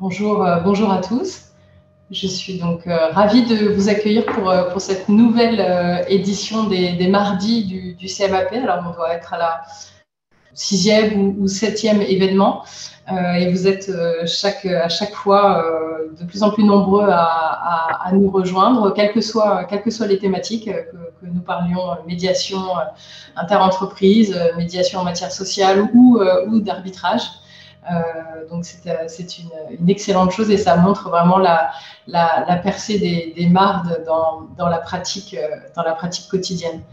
Bonjour à tous. Je suis donc ravie de vous accueillir pour cette nouvelle édition des mardis du CMAP. Alors, on doit être à la 6e ou 7e événement et vous êtes à chaque fois de plus en plus nombreux à nous rejoindre, quelles que soient les thématiques, que nous parlions médiation interentreprise, médiation en matière sociale ou d'arbitrage. Donc c'est une excellente chose et ça montre vraiment la percée des mardes dans la pratique quotidienne.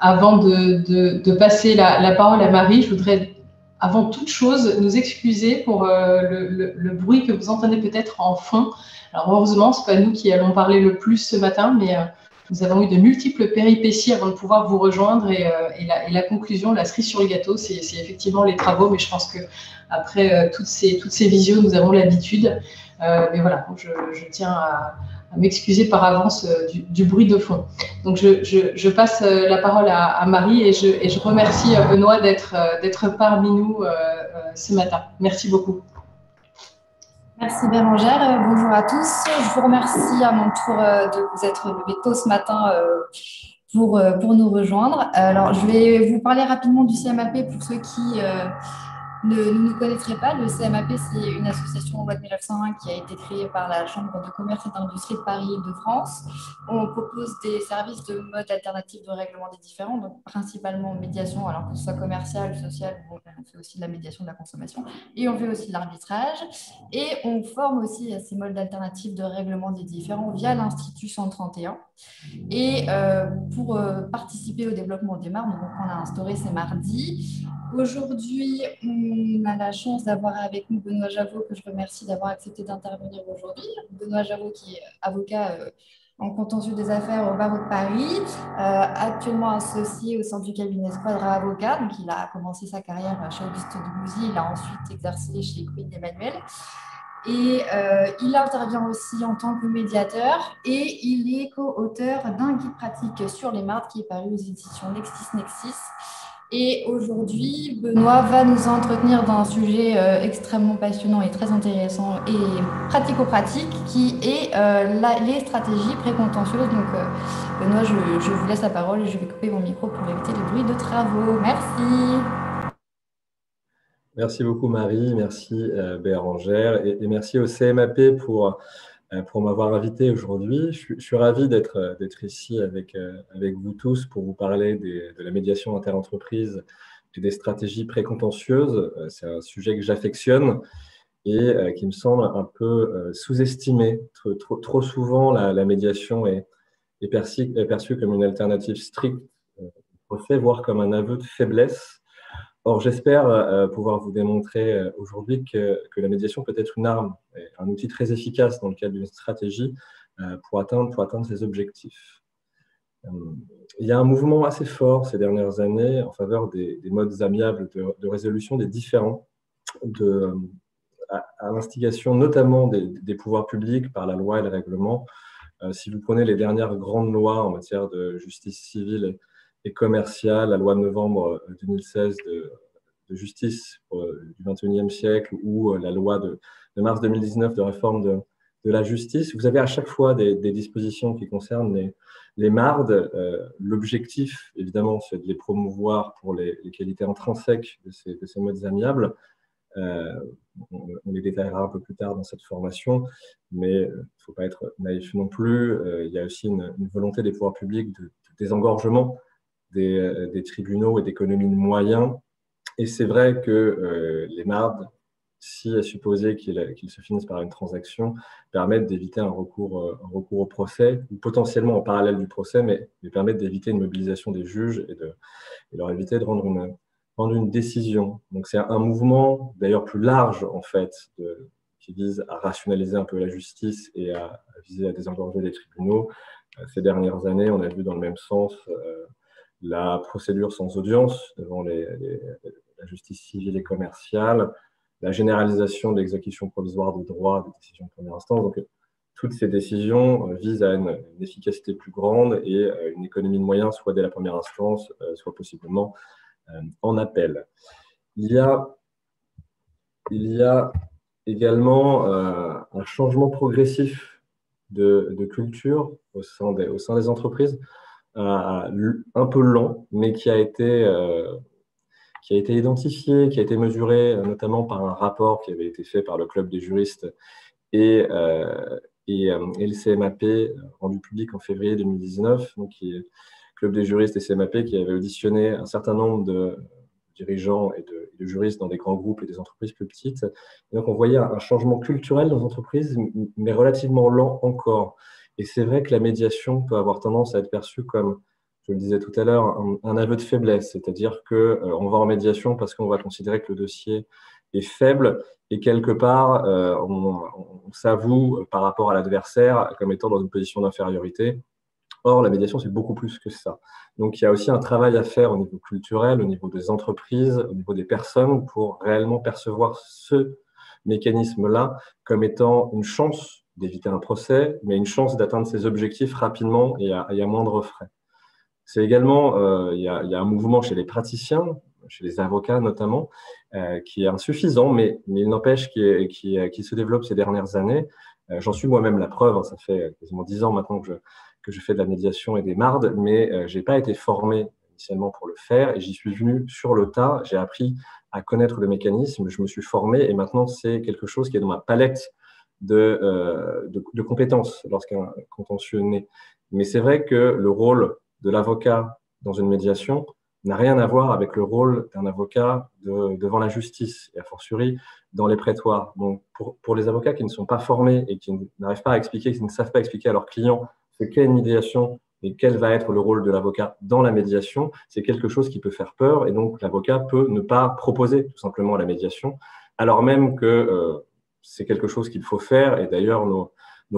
Avant de passer la parole à Marie, je voudrais avant toute chose nous excuser pour le bruit que vous entendez peut-être en fond. Alors heureusement, ce n'est pas nous qui allons parler le plus ce matin, mais nous avons eu de multiples péripéties avant de pouvoir vous rejoindre et la conclusion, la cerise sur le gâteau, c'est effectivement les travaux, mais je pense qu'après toutes ces visios, nous avons l'habitude. Mais voilà, je tiens à m'excuser par avance du bruit de fond. Donc je passe la parole à Marie et je remercie Benoît d'être parmi nous ce matin. Merci beaucoup. Merci Bérangère, bonjour à tous. Je vous remercie à mon tour de vous être levé tôt ce matin pour nous rejoindre. Alors, je vais vous parler rapidement du CMAP pour ceux qui ne nous connaîtraient pas. Le CMAP, c'est une association loi de 1901 qui a été créée par la Chambre de commerce et d'industrie de Paris-Île-de-France. On propose des services de mode alternatif de règlement des différends, donc principalement médiation, alors que ce soit commercial, social, on fait aussi de la médiation de la consommation, et on fait aussi de l'arbitrage. Et on forme aussi à ces modes alternatifs de règlement des différends via l'Institut 131. Et pour participer au développement des mardes, donc on a instauré ces mardis. Aujourd'hui, on a la chance d'avoir avec nous Benoît Javot, que je remercie d'avoir accepté d'intervenir aujourd'hui. Benoît Javot, qui est avocat en contentieux des affaires au barreau de Paris, actuellement associé au sein du cabinet Squadra Avocat. Donc, il a commencé sa carrière chez Auguste Debussy, il a ensuite exercé chez Queen Emmanuel. Et il intervient aussi en tant que médiateur et il est co-auteur d'un guide pratique sur les mardes qui est paru aux éditions LexisNexis. Et aujourd'hui, Benoît va nous entretenir d'un sujet extrêmement passionnant et très intéressant et pratico-pratique qui est les stratégies précontentieuses. Donc, Benoît, je vous laisse la parole et je vais couper mon micro pour éviter les bruits de travaux. Merci. Merci beaucoup Marie, merci Bérangère et merci au CMAP pour m'avoir invité aujourd'hui. Je suis ravi d'être ici avec vous tous pour vous parler de la médiation interentreprise et des stratégies précontentieuses. C'est un sujet que j'affectionne et qui me semble un peu sous-estimé. Trop souvent, la médiation est perçue comme une alternative stricte au procès, voire comme un aveu de faiblesse. Or, j'espère pouvoir vous démontrer aujourd'hui que la médiation peut être une arme, un outil très efficace dans le cadre d'une stratégie pour atteindre ses objectifs. Il y a un mouvement assez fort ces dernières années en faveur des modes amiables de résolution des différends, à l'instigation notamment des pouvoirs publics par la loi et le règlement. Si vous prenez les dernières grandes lois en matière de justice civile et commerciale, la loi de novembre 2016 de justice du XXIe siècle ou la loi de mars 2019 de réforme de la justice, vous avez à chaque fois des dispositions qui concernent les mardes. L'objectif, évidemment, c'est de les promouvoir pour les qualités intrinsèques de ces modes amiables. On les détaillera un peu plus tard dans cette formation, mais il ne faut pas être naïf non plus. Il y a aussi une volonté des pouvoirs publics de désengorgement des tribunaux et d'économie de moyens. Et c'est vrai que les mardes, si à supposer qu'ils se finissent par une transaction, permettent d'éviter un recours au procès, ou potentiellement en parallèle du procès, mais permettent d'éviter une mobilisation des juges et leur éviter de rendre une décision. Donc c'est un mouvement d'ailleurs plus large en fait, qui vise à rationaliser un peu la justice et à viser à désengorger les tribunaux. Ces dernières années, on a vu dans le même sens la procédure sans audience devant la justice civile et commerciale, la généralisation de l'exécution provisoire des droits des décisions de première instance. Donc, toutes ces décisions visent à une efficacité plus grande et une économie de moyens, soit dès la première instance, soit possiblement en appel. Il y a également un changement progressif de culture au sein des entreprises, un peu lent, mais qui a été identifié, qui a été mesuré notamment par un rapport qui avait été fait par le Club des juristes et le CMAP, rendu public en février 2019, donc Club des juristes et CMAP qui avait auditionné un certain nombre de dirigeants et de juristes dans des grands groupes et des entreprises plus petites. Et donc, on voyait un changement culturel dans les entreprises, mais relativement lent encore. Et c'est vrai que la médiation peut avoir tendance à être perçue comme, je le disais tout à l'heure, un aveu de faiblesse, c'est-à-dire qu'on va en médiation parce qu'on va considérer que le dossier est faible et quelque part, on s'avoue par rapport à l'adversaire comme étant dans une position d'infériorité. Or, la médiation, c'est beaucoup plus que ça. Donc, il y a aussi un travail à faire au niveau culturel, au niveau des entreprises, au niveau des personnes pour réellement percevoir ce mécanisme-là comme étant une chance d'éviter un procès, mais une chance d'atteindre ses objectifs rapidement et à moindre frais. C'est également, il y a un mouvement chez les praticiens, chez les avocats notamment, qui est insuffisant, mais il n'empêche qui se développe ces dernières années. J'en suis moi-même la preuve, hein, ça fait quasiment 10 ans maintenant que je fais de la médiation et des mardes, mais je n'ai pas été formé initialement pour le faire et j'y suis venu sur le tas. J'ai appris à connaître le mécanisme, je me suis formé et maintenant c'est quelque chose qui est dans ma palette de compétences lorsqu'un contentieux naît. Mais c'est vrai que le rôle de l'avocat dans une médiation n'a rien à voir avec le rôle d'un avocat devant la justice, et a fortiori dans les prétoires. Donc, pour les avocats qui ne sont pas formés et qui n'arrivent pas à expliquer, qui ne savent pas expliquer à leurs clients ce qu'est une médiation et quel va être le rôle de l'avocat dans la médiation, c'est quelque chose qui peut faire peur et donc l'avocat peut ne pas proposer tout simplement la médiation, alors même que c'est quelque chose qu'il faut faire et d'ailleurs nos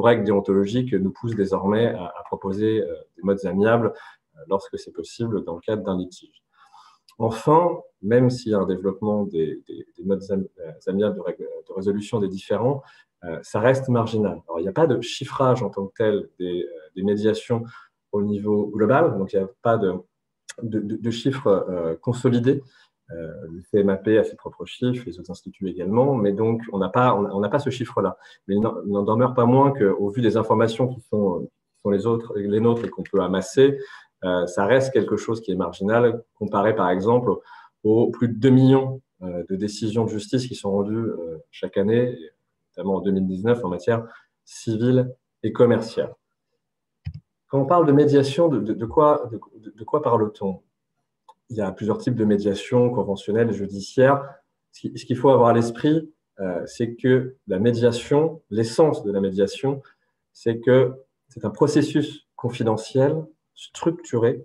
règles déontologiques nous poussent désormais à proposer des modes amiables lorsque c'est possible dans le cadre d'un litige. Enfin, même s'il y a un développement des modes amiables de résolution des différends, ça reste marginal. Alors, il n'y a pas de chiffrage en tant que tel des médiations au niveau global, donc il n'y a pas de chiffres consolidés. Le CMAP a ses propres chiffres, les autres instituts également, mais donc on n'a pas ce chiffre-là. Mais il n'en demeure pas moins qu'au vu des informations qui sont les nôtres et qu'on peut amasser, ça reste quelque chose qui est marginal comparé par exemple aux plus de 2 millions de décisions de justice qui sont rendues chaque année, notamment en 2019 en matière civile et commerciale. Quand on parle de médiation, de quoi parle-t-on? Il y a plusieurs types de médiation conventionnelle et judiciaire. Ce qu'il faut avoir à l'esprit, c'est que la médiation, l'essence de la médiation, c'est que c'est un processus confidentiel, structuré,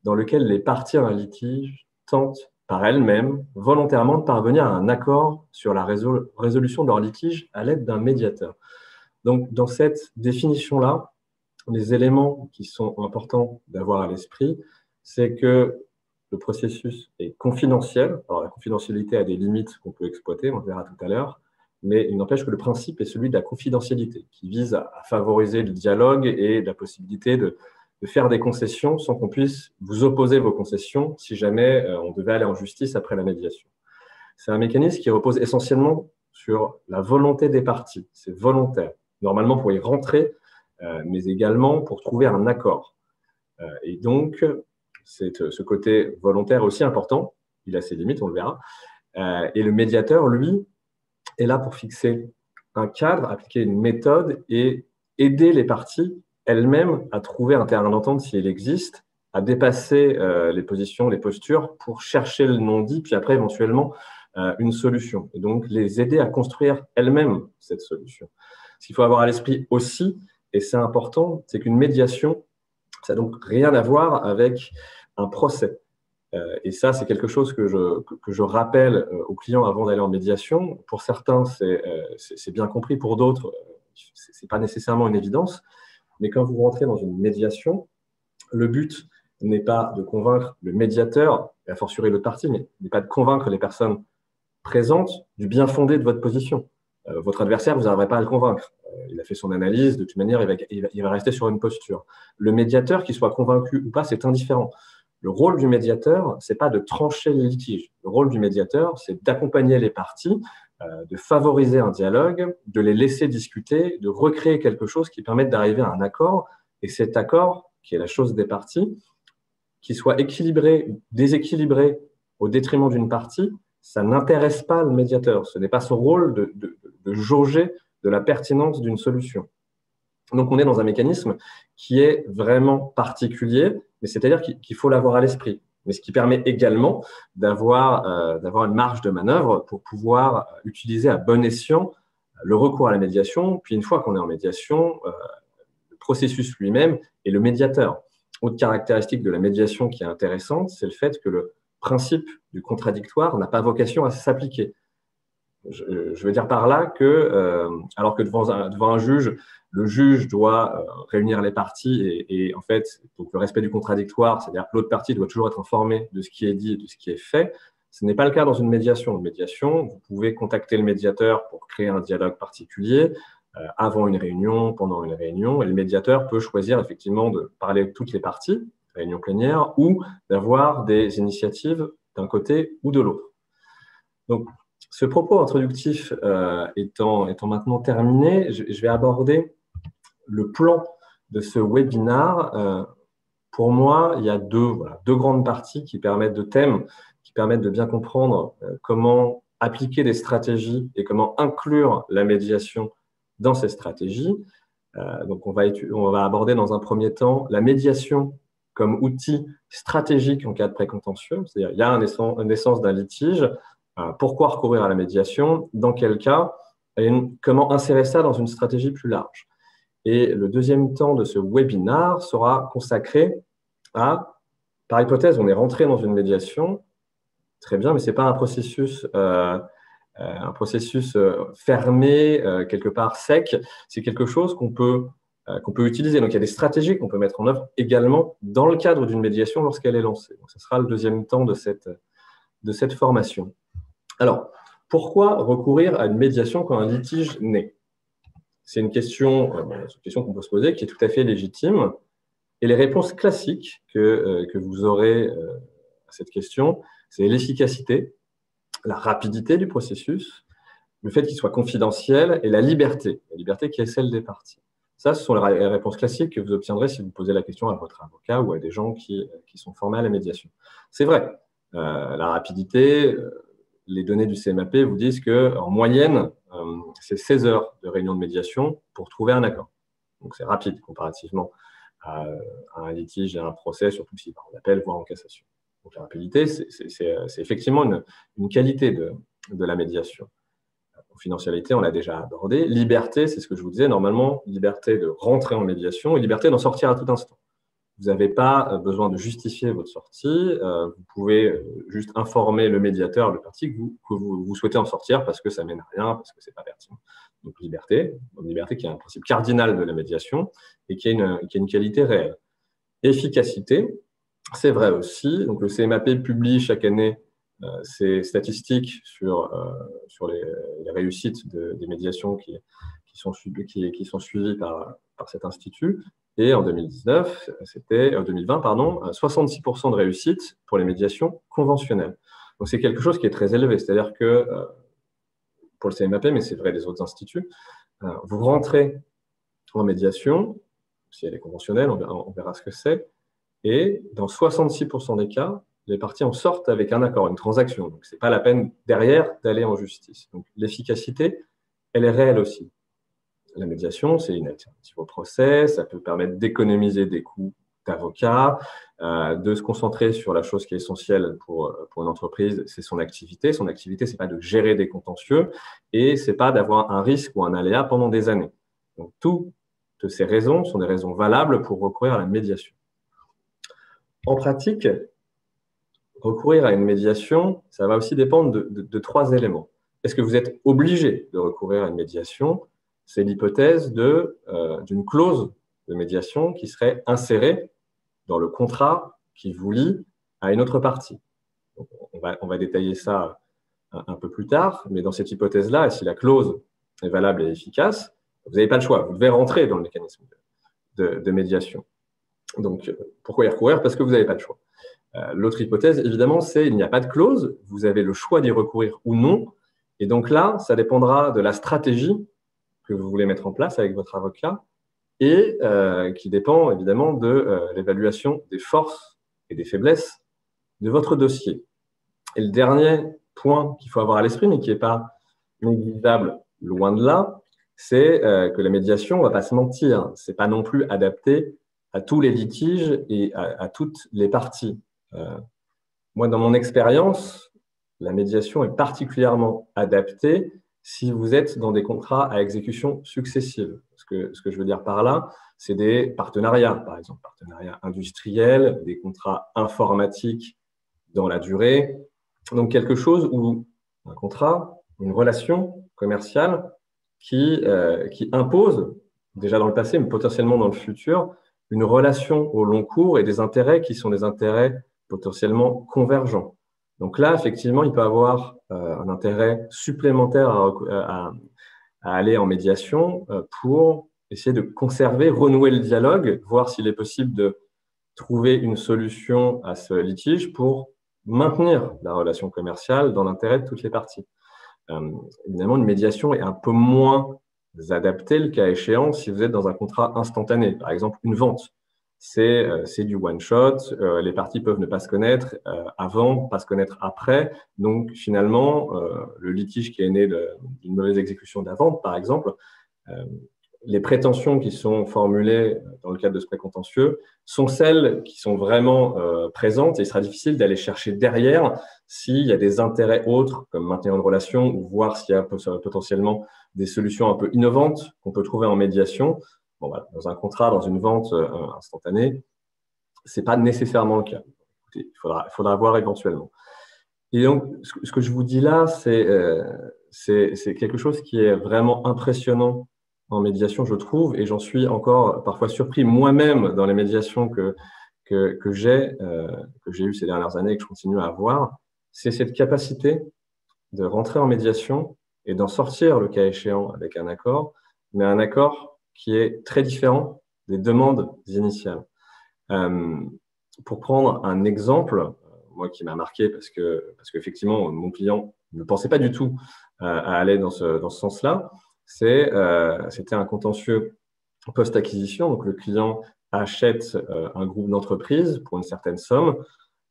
dans lequel les parties à un litige tentent par elles-mêmes volontairement de parvenir à un accord sur la résolution de leur litige à l'aide d'un médiateur. Donc, dans cette définition-là, les éléments qui sont importants d'avoir à l'esprit, c'est que le processus est confidentiel. Alors, la confidentialité a des limites qu'on peut exploiter, on le verra tout à l'heure, mais il n'empêche que le principe est celui de la confidentialité, qui vise à favoriser le dialogue et la possibilité de faire des concessions sans qu'on puisse vous opposer vos concessions si jamais on devait aller en justice après la médiation. C'est un mécanisme qui repose essentiellement sur la volonté des parties. C'est volontaire, normalement pour y rentrer, mais également pour trouver un accord. Et donc, ce côté volontaire aussi important, il a ses limites, on le verra. Et le médiateur, lui, est là pour fixer un cadre, appliquer une méthode et aider les parties elles-mêmes à trouver un terrain d'entente si il existe, à dépasser les positions, les postures pour chercher le non-dit, puis après éventuellement une solution. Et donc les aider à construire elles-mêmes cette solution. Ce qu'il faut avoir à l'esprit aussi, et c'est important, c'est qu'une médiation, ça n'a donc rien à voir avec un procès. Et ça, c'est quelque chose que je rappelle aux clients avant d'aller en médiation. Pour certains, c'est bien compris. Pour d'autres, ce n'est pas nécessairement une évidence. Mais quand vous rentrez dans une médiation, le but n'est pas de convaincre le médiateur, et a fortiori l'autre partie, mais n'est pas de convaincre les personnes présentes du bien fondé de votre position. Votre adversaire, vous n'arriverez pas à le convaincre. Il a fait son analyse, de toute manière, il va rester sur une posture. Le médiateur, qu'il soit convaincu ou pas, c'est indifférent. Le rôle du médiateur, ce n'est pas de trancher le litige. Le rôle du médiateur, c'est d'accompagner les parties de favoriser un dialogue, de les laisser discuter, de recréer quelque chose qui permette d'arriver à un accord. Et cet accord, qui est la chose des parties, qui soit équilibré ou déséquilibré au détriment d'une partie, ça n'intéresse pas le médiateur. Ce n'est pas son rôle de jauger de la pertinence d'une solution. Donc, on est dans un mécanisme qui est vraiment particulier, mais c'est-à-dire qu'il faut l'avoir à l'esprit. Mais ce qui permet également d'avoir une marge de manœuvre pour pouvoir utiliser à bon escient le recours à la médiation. Puis, une fois qu'on est en médiation, le processus lui-même est le médiateur. Autre caractéristique de la médiation qui est intéressante, c'est le fait que le principe du contradictoire n'a pas vocation à s'appliquer. Je veux dire par là que, alors que devant un juge, le juge doit réunir les parties et en fait, donc le respect du contradictoire, c'est-à-dire que l'autre partie doit toujours être informée de ce qui est dit et de ce qui est fait. Ce n'est pas le cas dans une médiation. Une médiation, vous pouvez contacter le médiateur pour créer un dialogue particulier avant une réunion, pendant une réunion, et le médiateur peut choisir effectivement de parler avec toutes les parties, réunion plénière, ou d'avoir des initiatives d'un côté ou de l'autre. Donc, ce propos introductif étant maintenant terminé, je vais aborder le plan de ce webinaire. Pour moi, il y a deux grandes parties qui permettent de thèmes, qui permettent de bien comprendre comment appliquer des stratégies et comment inclure la médiation dans ces stratégies. Donc, on va aborder dans un premier temps la médiation comme outil stratégique en cas de précontentieux. C'est-à-dire, il y a une naissance d'un litige. Pourquoi recourir à la médiation? Dans quel cas? Et comment insérer ça dans une stratégie plus large? Et le deuxième temps de ce webinaire sera consacré à, par hypothèse, on est rentré dans une médiation, très bien, mais ce n'est pas un processus fermé, quelque part sec, c'est quelque chose qu'on peut utiliser. Donc, il y a des stratégies qu'on peut mettre en œuvre également dans le cadre d'une médiation lorsqu'elle est lancée. Donc, ce sera le deuxième temps de cette formation. Alors, pourquoi recourir à une médiation quand un litige naît? C'est une question qu'on peut se poser, qui est tout à fait légitime. Et les réponses classiques que vous aurez à cette question, c'est l'efficacité, la rapidité du processus, le fait qu'il soit confidentiel et la liberté qui est celle des parties. Ça, ce sont les réponses classiques que vous obtiendrez si vous posez la question à votre avocat ou à des gens qui sont formés à la médiation. C'est vrai, la rapidité, les données du CMAP vous disent qu'en moyenne, c'est 16 heures de réunion de médiation pour trouver un accord. Donc, c'est rapide comparativement à un litige et à un procès, surtout si on appelle, voire en cassation. Donc, la rapidité, c'est effectivement une qualité de la médiation. Confidentialité, on l'a déjà abordé. Liberté, c'est ce que je vous disais, normalement, liberté de rentrer en médiation et liberté d'en sortir à tout instant. Vous n'avez pas besoin de justifier votre sortie. Vous pouvez juste informer le médiateur, le parti, que vous souhaitez en sortir parce que ça ne mène à rien, parce que ce n'est pas pertinent. Donc, liberté qui est un principe cardinal de la médiation et qui a une qualité réelle. Efficacité, c'est vrai aussi. Donc, le CMAP publie chaque année ces statistiques sur les réussites des médiations qui sont suivies par cet institut. Et en 2020, 66% de réussite pour les médiations conventionnelles. Donc, c'est quelque chose qui est très élevé. C'est-à-dire que, pour le CMAP, mais c'est vrai des autres instituts, vous rentrez en médiation, si elle est conventionnelle, on verra ce que c'est, et dans 66% des cas, les parties en sortent avec un accord, une transaction. Donc, ce n'est pas la peine derrière d'aller en justice. Donc, l'efficacité, elle est réelle aussi. La médiation, c'est une alternative au procès, ça peut permettre d'économiser des coûts d'avocat, de se concentrer sur la chose qui est essentielle pour une entreprise, c'est son activité. Son activité, ce n'est pas de gérer des contentieux et ce n'est pas d'avoir un risque ou un aléa pendant des années. Donc, toutes ces raisons sont des raisons valables pour recourir à la médiation. En pratique, recourir à une médiation, ça va aussi dépendre de trois éléments. Est-ce que vous êtes obligé de recourir à une médiation? C'est l'hypothèse d'une clause de médiation qui serait insérée dans le contrat qui vous lie à une autre partie. Donc, on va détailler ça un peu plus tard, mais dans cette hypothèse-là, si la clause est valable et efficace, vous n'avez pas le choix. Vous devez rentrer dans le mécanisme de médiation. Donc, pourquoi y recourir? Parce que vous n'avez pas le choix. L'autre hypothèse, évidemment, c'est qu'il n'y a pas de clause. Vous avez le choix d'y recourir ou non. Et donc là, ça dépendra de la stratégie que vous voulez mettre en place avec votre avocat et qui dépend évidemment de l'évaluation des forces et des faiblesses de votre dossier. Et le dernier point qu'il faut avoir à l'esprit, mais qui n'est pas négligeable loin de là, c'est que la médiation, on ne va pas se mentir, ce n'est pas non plus adapté à tous les litiges et à toutes les parties. Moi, dans mon expérience, la médiation est particulièrement adaptée si vous êtes dans des contrats à exécution successive. Ce que je veux dire par là, c'est des partenariats, par exemple, partenariats industriels, des contrats informatiques dans la durée. Donc, quelque chose où un contrat, une relation commerciale qui impose, déjà dans le passé, mais potentiellement dans le futur, une relation au long cours et des intérêts qui sont des intérêts potentiellement convergents. Donc là, effectivement, il peut y avoir un intérêt supplémentaire à aller en médiation pour essayer de conserver, renouer le dialogue, voir s'il est possible de trouver une solution à ce litige pour maintenir la relation commerciale dans l'intérêt de toutes les parties. Évidemment, une médiation est un peu moins adaptée, le cas échéant, si vous êtes dans un contrat instantané, par exemple une vente. C'est du one-shot, les parties peuvent ne pas se connaître avant, pas se connaître après. Donc, finalement, le litige qui est né d'une mauvaise exécution de la vente, par exemple, les prétentions qui sont formulées dans le cadre de ce précontentieux sont celles qui sont vraiment présentes et il sera difficile d'aller chercher derrière s'il y a des intérêts autres, comme maintenir une relation ou voir s'il y a potentiellement des solutions un peu innovantes qu'on peut trouver en médiation. Bon, voilà, dans un contrat, dans une vente instantanée, ce n'est pas nécessairement le cas. Il faudra voir éventuellement. Et donc, ce que je vous dis là, c'est quelque chose qui est vraiment impressionnant en médiation, je trouve, et j'en suis encore parfois surpris moi-même dans les médiations que j'ai eues ces dernières années et que je continue à avoir. C'est cette capacité de rentrer en médiation et d'en sortir, le cas échéant, avec un accord, mais un accord qui est très différent des demandes initiales. Pour prendre un exemple, moi qui m'a marqué parce qu'effectivement, mon client ne pensait pas du tout à aller dans ce sens-là, c'était un contentieux post-acquisition. Donc, le client achète un groupe d'entreprises pour une certaine somme.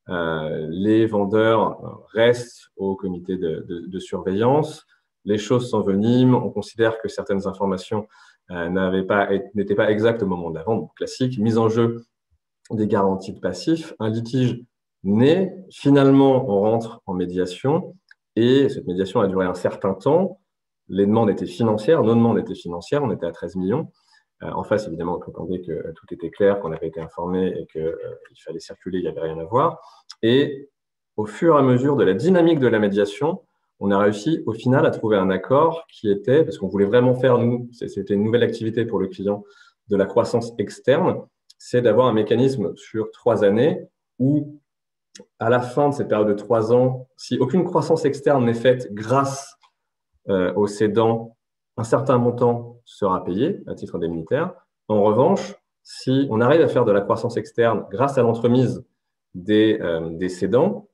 Les vendeurs restent au comité de surveillance. Les choses s'enveniment. On considère que certaines informations n'étaient pas exactes au moment de la vente. Donc, classique, mise en jeu des garanties de passifs. Un litige naît. Finalement, on rentre en médiation et cette médiation a duré un certain temps. Les demandes étaient financières, nos demandes étaient financières, on était à 13 millions. En face, évidemment, on entendait que tout était clair, qu'on avait été informé et qu'il fallait circuler, il n'y avait rien à voir. Et au fur et à mesure de la dynamique de la médiation, on a réussi au final à trouver un accord qui était, parce qu'on voulait vraiment faire, nous, c'était une nouvelle activité pour le client, de la croissance externe, c'est d'avoir un mécanisme sur 3 années où, à la fin de cette période de 3 ans, si aucune croissance externe n'est faite grâce au cédant, un certain montant sera payé à titre indemnitaire. En revanche, si on arrive à faire de la croissance externe grâce à l'entremise des cédants,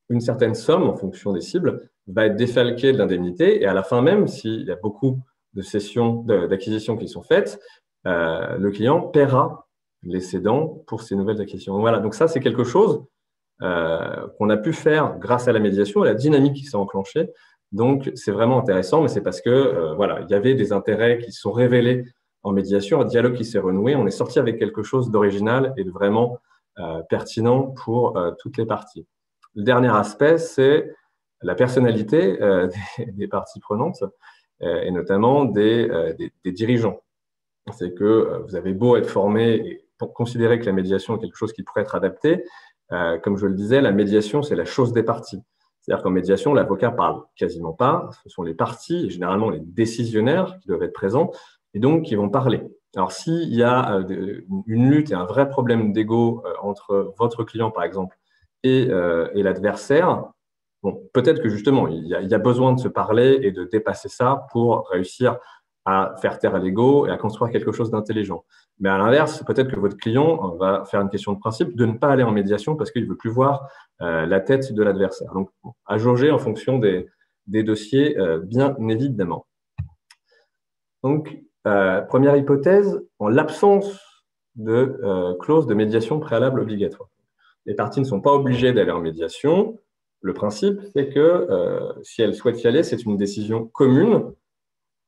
une certaine somme, en fonction des cibles, va être défalquée de l'indemnité. Et à la fin même, s'il y a beaucoup de cessions, d'acquisitions qui sont faites, le client paiera les cédants pour ces nouvelles acquisitions. Voilà, donc ça, c'est quelque chose qu'on a pu faire grâce à la médiation et la dynamique qui s'est enclenchée. Donc, c'est vraiment intéressant, mais c'est parce que voilà, il y avait des intérêts qui se sont révélés en médiation, un dialogue qui s'est renoué. On est sorti avec quelque chose d'original et de vraiment pertinent pour toutes les parties. Le dernier aspect, c'est la personnalité des parties prenantes et notamment des dirigeants. C'est que vous avez beau être formé et considérer que la médiation est quelque chose qui pourrait être adapté. Comme je le disais, la médiation, c'est la chose des parties. C'est-à-dire qu'en médiation, l'avocat parle quasiment pas. Ce sont les parties, et généralement les décisionnaires qui doivent être présents et donc qui vont parler. Alors, s'il y a une lutte et un vrai problème d'ego entre votre client, par exemple, et l'adversaire, bon, peut-être que justement, il y a besoin de se parler et de dépasser ça pour réussir à faire taire l'ego et à construire quelque chose d'intelligent. Mais à l'inverse, peut-être que votre client va faire une question de principe de ne pas aller en médiation parce qu'il ne veut plus voir la tête de l'adversaire. Donc, à jauger en fonction des des dossiers, bien évidemment. Donc, première hypothèse, en l'absence de clause de médiation préalable obligatoire. Les parties ne sont pas obligées d'aller en médiation. Le principe, c'est que si elles souhaitent y aller, c'est une décision commune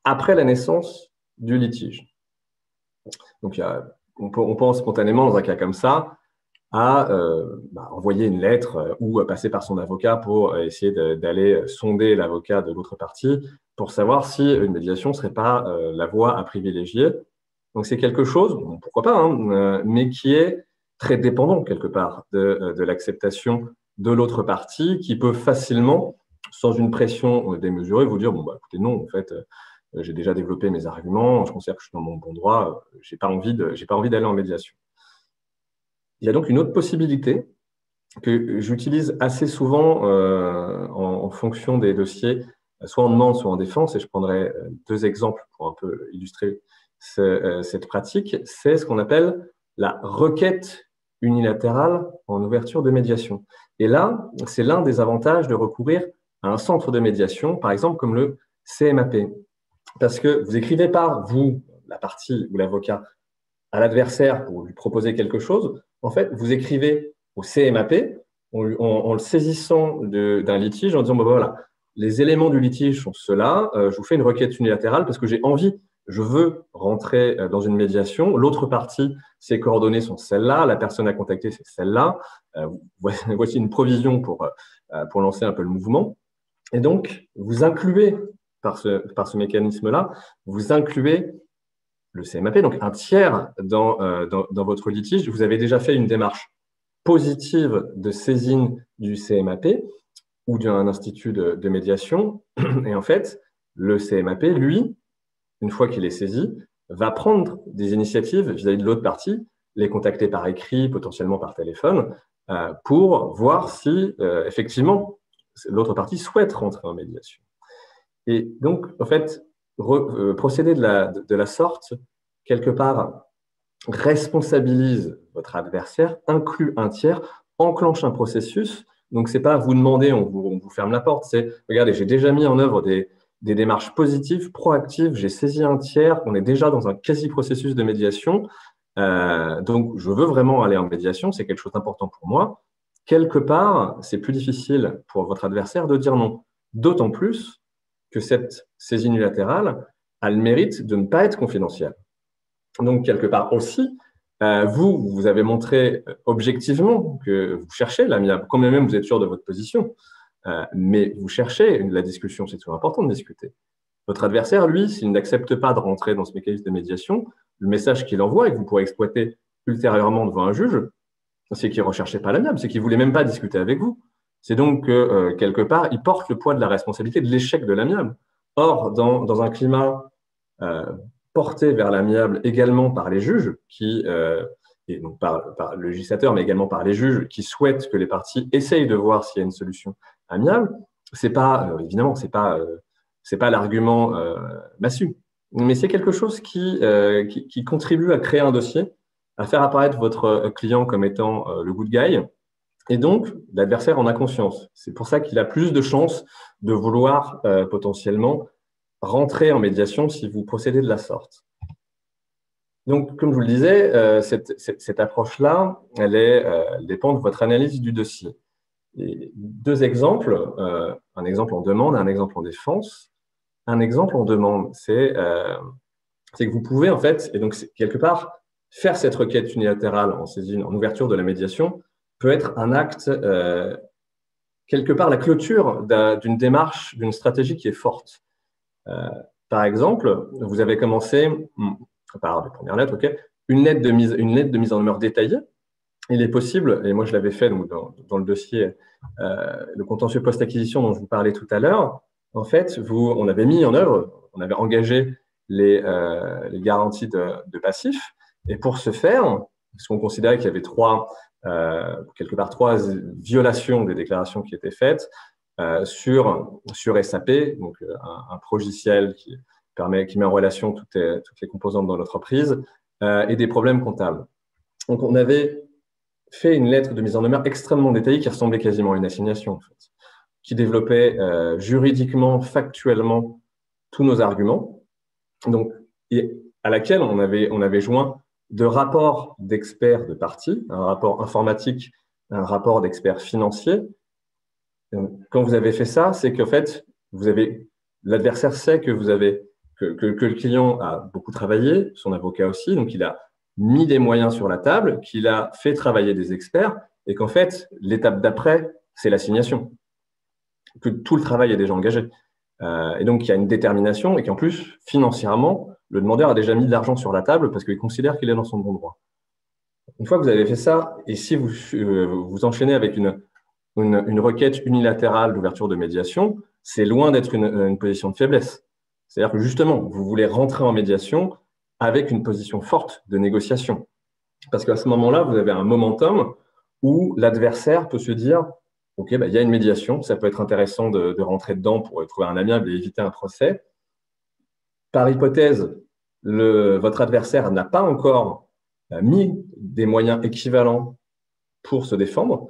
après la naissance du litige. Donc, on pense spontanément, dans un cas comme ça, à envoyer une lettre ou passer par son avocat pour essayer d'aller sonder l'avocat de l'autre partie pour savoir si une médiation ne serait pas la voie à privilégier. Donc, c'est quelque chose, bon, pourquoi pas, hein, mais qui est très dépendant quelque part de l'acceptation de l'autre partie, qui peut facilement, sans une pression démesurée, vous dire, bon, bah, écoutez, non, en fait, j'ai déjà développé mes arguments, je considère que je suis dans mon bon droit, j'ai pas envie d'aller en médiation. Il y a donc une autre possibilité que j'utilise assez souvent en fonction des dossiers, soit en demande, soit en défense, et je prendrai 2 exemples pour un peu illustrer cette pratique. C'est ce qu'on appelle la requête unilatérale en ouverture de médiation. Et là, c'est l'un des avantages de recourir à un centre de médiation, par exemple comme le CMAP. Parce que vous écrivez pas, vous, la partie ou l'avocat, à l'adversaire pour lui proposer quelque chose. En fait, vous écrivez au CMAP en le saisissant d'un litige, en disant, bon, voilà, les éléments du litige sont ceux-là, je vous fais une requête unilatérale parce que j'ai envie, je veux rentrer dans une médiation, l'autre partie, ses coordonnées sont celles-là, la personne à contacter, c'est celle-là, voici une provision pour lancer un peu le mouvement. Et donc, vous incluez, par ce mécanisme-là, vous incluez le CMAP, donc un tiers dans votre litige. Vous avez déjà fait une démarche positive de saisine du CMAP ou d'un institut de médiation. Et en fait, le CMAP, lui, une fois qu'il est saisi, va prendre des initiatives vis-à-vis de l'autre partie, les contacter par écrit, potentiellement par téléphone, pour voir si, effectivement, l'autre partie souhaite rentrer en médiation. Et donc, en fait, procéder de la sorte, quelque part, responsabilise votre adversaire, inclut un tiers, enclenche un processus. Donc, ce n'est pas vous demander, on vous ferme la porte, c'est, regardez, j'ai déjà mis en œuvre des démarches positives, proactives, j'ai saisi un tiers, on est déjà dans un quasi-processus de médiation. Donc, je veux vraiment aller en médiation, c'est quelque chose d'important pour moi. Quelque part, c'est plus difficile pour votre adversaire de dire non. D'autant plus que cette saisie unilatérale a le mérite de ne pas être confidentielle. Donc, quelque part aussi, vous avez montré objectivement que vous cherchez l'amiable, quand même vous êtes sûr de votre position, mais vous cherchez la discussion, c'est toujours important de discuter. Votre adversaire, lui, s'il n'accepte pas de rentrer dans ce mécanisme de médiation, le message qu'il envoie et que vous pourrez exploiter ultérieurement devant un juge, c'est qu'il ne recherchait pas l'amiable, c'est qu'il ne voulait même pas discuter avec vous. C'est donc que, quelque part, il porte le poids de la responsabilité de l'échec de l'amiable. Or, dans un climat porté vers l'amiable également par les juges, et donc par le législateur, mais également par les juges qui souhaitent que les parties essayent de voir s'il y a une solution amiable, c'est pas, évidemment, c'est pas l'argument massu, mais c'est quelque chose qui contribue à créer un dossier, à faire apparaître votre client comme étant le good guy. Et donc, l'adversaire en a conscience. C'est pour ça qu'il a plus de chances de vouloir potentiellement rentrer en médiation si vous procédez de la sorte. Donc, comme je vous le disais, cette approche-là, elle dépend de votre analyse du dossier. Et 2 exemples, un exemple en demande et un exemple en défense. Un exemple en demande, c'est que vous pouvez, en fait, et donc quelque part, faire cette requête unilatérale en saisine, en ouverture de la médiation, peut être un acte, quelque part, la clôture d'une démarche, d'une stratégie qui est forte. Par exemple, vous avez commencé, par la première lettre, une lettre de mise en demeure détaillée. Il est possible, et moi je l'avais fait donc, dans le dossier, le contentieux post-acquisition dont je vous parlais tout à l'heure, en fait, on avait mis en œuvre, on avait engagé les garanties de passifs, et pour ce faire, parce qu'on considérait qu'il y avait quelque part trois violations des déclarations qui étaient faites sur SAP, donc un progiciel qui met en relation toutes les composantes dans l'entreprise, et des problèmes comptables. Donc, on avait fait une lettre de mise en demeure extrêmement détaillée qui ressemblait quasiment à une assignation, en fait, qui développait juridiquement, factuellement tous nos arguments, donc, et à laquelle on avait joint deux rapports d'experts de parties, un rapport informatique, un rapport d'experts financiers. Quand vous avez fait ça, c'est qu'en fait, l'adversaire sait que le client a beaucoup travaillé, son avocat aussi, donc il a mis des moyens sur la table, qu'il a fait travailler des experts, et qu'en fait, l'étape d'après, c'est l'assignation, que tout le travail est déjà engagé. Et donc, il y a une détermination, et qu'en plus, financièrement, le demandeur a déjà mis de l'argent sur la table parce qu'il considère qu'il est dans son bon droit. Une fois que vous avez fait ça, et si vous enchaînez avec une requête unilatérale d'ouverture de médiation, c'est loin d'être une position de faiblesse. C'est-à-dire que justement, vous voulez rentrer en médiation avec une position forte de négociation. Parce qu'à ce moment-là, vous avez un momentum où l'adversaire peut se dire « Ok, il y a une médiation, ça peut être intéressant de rentrer dedans pour trouver un amiable et éviter un procès. » Par hypothèse, votre adversaire n'a pas encore mis des moyens équivalents pour se défendre.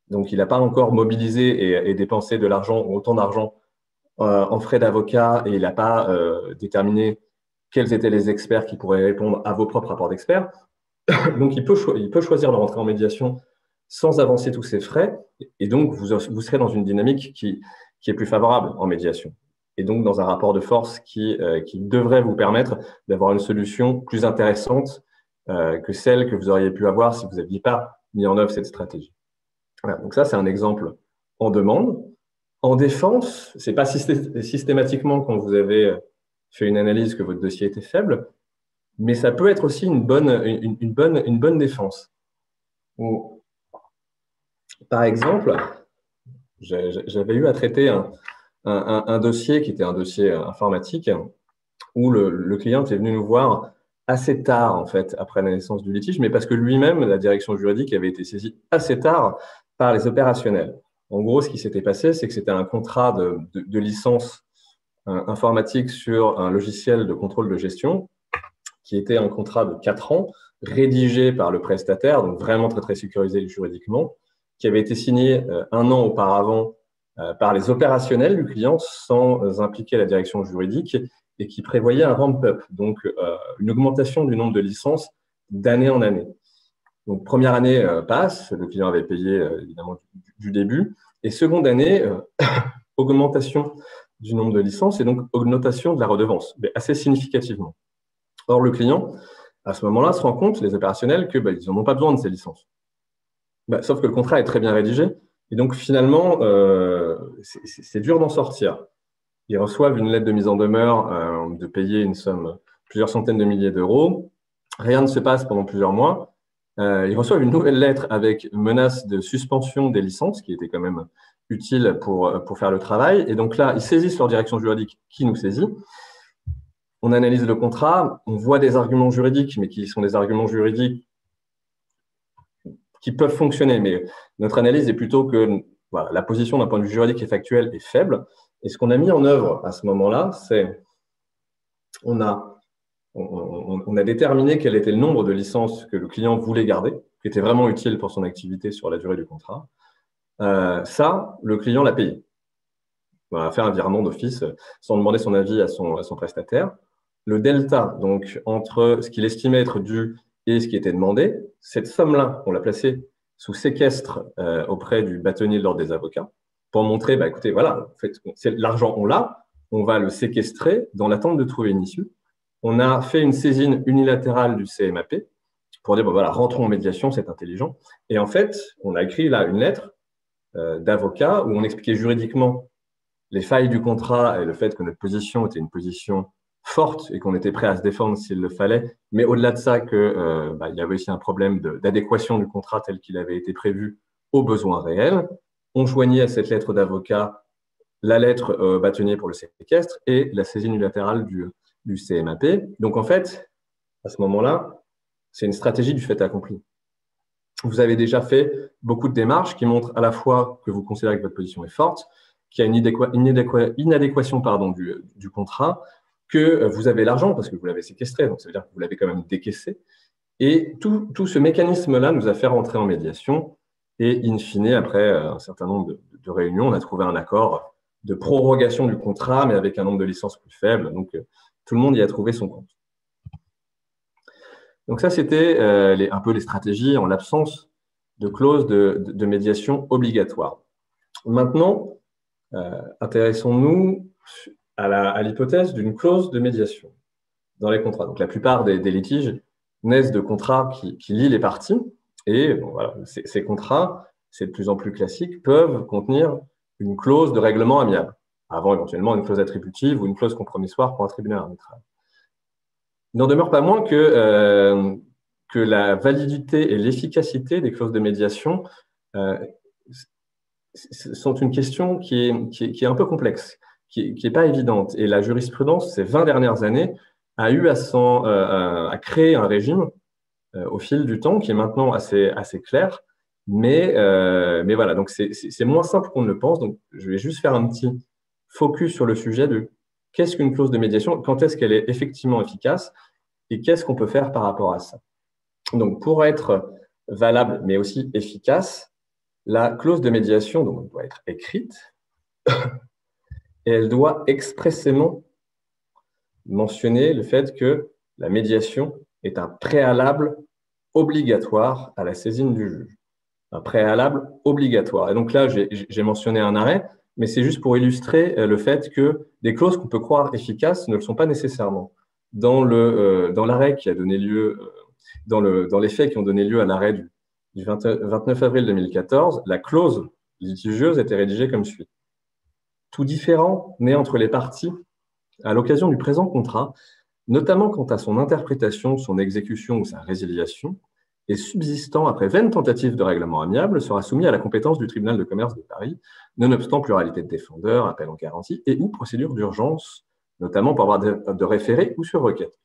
Donc, il n'a pas encore mobilisé et dépensé de l'argent, autant d'argent en frais d'avocat, et il n'a pas déterminé quels étaient les experts qui pourraient répondre à vos propres rapports d'experts. Donc, il peut choisir de rentrer en médiation sans avancer tous ses frais. Et donc, vous serez dans une dynamique qui est plus favorable en médiation. Et donc, dans un rapport de force qui devrait vous permettre d'avoir une solution plus intéressante que celle que vous auriez pu avoir si vous n'aviez pas mis en œuvre cette stratégie. Voilà, donc ça, c'est un exemple en demande. En défense, ce n'est pas systématiquement quand vous avez fait une analyse que votre dossier était faible, mais ça peut être aussi une bonne défense. Ou, par exemple, j'avais eu à traiter un dossier qui était un dossier informatique où le client était venu nous voir assez tard, en fait, après la naissance du litige, mais parce que lui-même, la direction juridique avait été saisie assez tard par les opérationnels. En gros, ce qui s'était passé, c'est que c'était un contrat de licence informatique sur un logiciel de contrôle de gestion qui était un contrat de 4 ans, rédigé par le prestataire, donc vraiment très, très sécurisé juridiquement, qui avait été signé 1 an auparavant par les opérationnels du client sans impliquer la direction juridique et qui prévoyait un ramp-up, donc une augmentation du nombre de licences d'année en année. Donc, première année passe, le client avait payé évidemment du début, et seconde année, augmentation du nombre de licences et donc augmentation de la redevance, mais assez significativement. Or, le client, à ce moment-là, se rend compte, les opérationnels, qu'ils n'en ont pas besoin de ces licences. Sauf que le contrat est très bien rédigé, et donc finalement, c'est dur d'en sortir. Ils reçoivent une lettre de mise en demeure de payer une somme, plusieurs centaines de milliers d'euros. Rien ne se passe pendant plusieurs mois. Ils reçoivent une nouvelle lettre avec menace de suspension des licences, qui était quand même utile pour faire le travail. Et donc là, ils saisissent leur direction juridique qui nous saisit. On analyse le contrat, on voit des arguments juridiques, mais qui sont des arguments juridiques qui peuvent fonctionner. Mais notre analyse est plutôt que voilà, la position d'un point de vue juridique et factuel est faible. Et ce qu'on a mis en œuvre à ce moment-là, c'est on a déterminé quel était le nombre de licences que le client voulait garder, qui était vraiment utile pour son activité sur la durée du contrat. Ça, le client l'a payé. On a fait un virement d'office sans demander son avis à son prestataire. Le delta, donc, entre ce qu'il estimait être dû et ce qui était demandé, cette somme-là, on l'a placée sous séquestre auprès du bâtonnier de l'ordre des avocats pour montrer, écoutez, voilà, en fait, l'argent, on l'a, on va le séquestrer dans l'attente de trouver une issue. On a fait une saisine unilatérale du CMAP pour dire, voilà, rentrons en médiation, c'est intelligent. Et en fait, on a écrit là une lettre d'avocat où on expliquait juridiquement les failles du contrat et le fait que notre position était une position forte et qu'on était prêt à se défendre s'il le fallait. Mais au-delà de ça, il y avait aussi un problème d'adéquation du contrat tel qu'il avait été prévu aux besoins réels. On joignait à cette lettre d'avocat la lettre bâtonnier pour le séquestre et la saisie unilatérale du CMAP. Donc, en fait, à ce moment-là, c'est une stratégie du fait accompli. Vous avez déjà fait beaucoup de démarches qui montrent à la fois que vous considérez que votre position est forte, qu'il y a une inadéquation du contrat, que vous avez l'argent parce que vous l'avez séquestré, donc ça veut dire que vous l'avez quand même décaissé. Et tout ce mécanisme-là nous a fait rentrer en médiation. Et in fine, après un certain nombre de réunions, on a trouvé un accord de prorogation du contrat, mais avec un nombre de licences plus faible. Donc, tout le monde y a trouvé son compte. Donc ça, c'était un peu les stratégies en l'absence de clauses de médiation obligatoire. Maintenant, intéressons-nous à l'hypothèse d'une clause de médiation dans les contrats. Donc, la plupart des litiges naissent de contrats qui lient les parties. Et bon, voilà, ces contrats, c'est de plus en plus classique, peuvent contenir une clause de règlement amiable, avant éventuellement une clause attributive ou une clause compromissoire pour un tribunal arbitral. Il n'en demeure pas moins que la validité et l'efficacité des clauses de médiation sont une question qui est un peu complexe, qui n'est pas évidente. Et la jurisprudence, ces 20 dernières années, a eu à créer un régime au fil du temps qui est maintenant assez clair. Mais voilà, donc c'est moins simple qu'on ne le pense. Donc, je vais juste faire un petit focus sur le sujet de qu'est-ce qu'une clause de médiation, quand est-ce qu'elle est effectivement efficace et qu'est-ce qu'on peut faire par rapport à ça. Donc, pour être valable mais aussi efficace, la clause de médiation donc, doit être écrite et elle doit expressément mentionner le fait que la médiation est un préalable obligatoire à la saisine du juge. Un préalable obligatoire. Et donc là, j'ai mentionné un arrêt, mais c'est juste pour illustrer le fait que des clauses qu'on peut croire efficaces ne le sont pas nécessairement. Dans l'arrêt qui a donné lieu, dans les faits qui ont donné lieu à l'arrêt du 29 avril 2014, la clause litigieuse était rédigée comme suit. Tout différend né entre les parties à l'occasion du présent contrat, notamment quant à son interprétation, son exécution ou sa résiliation, et subsistant après vaines tentatives de règlement amiable, sera soumis à la compétence du tribunal de commerce de Paris, nonobstant pluralité de défendeurs, appel en garantie et ou procédure d'urgence, notamment pour avoir de référé ou sur requête.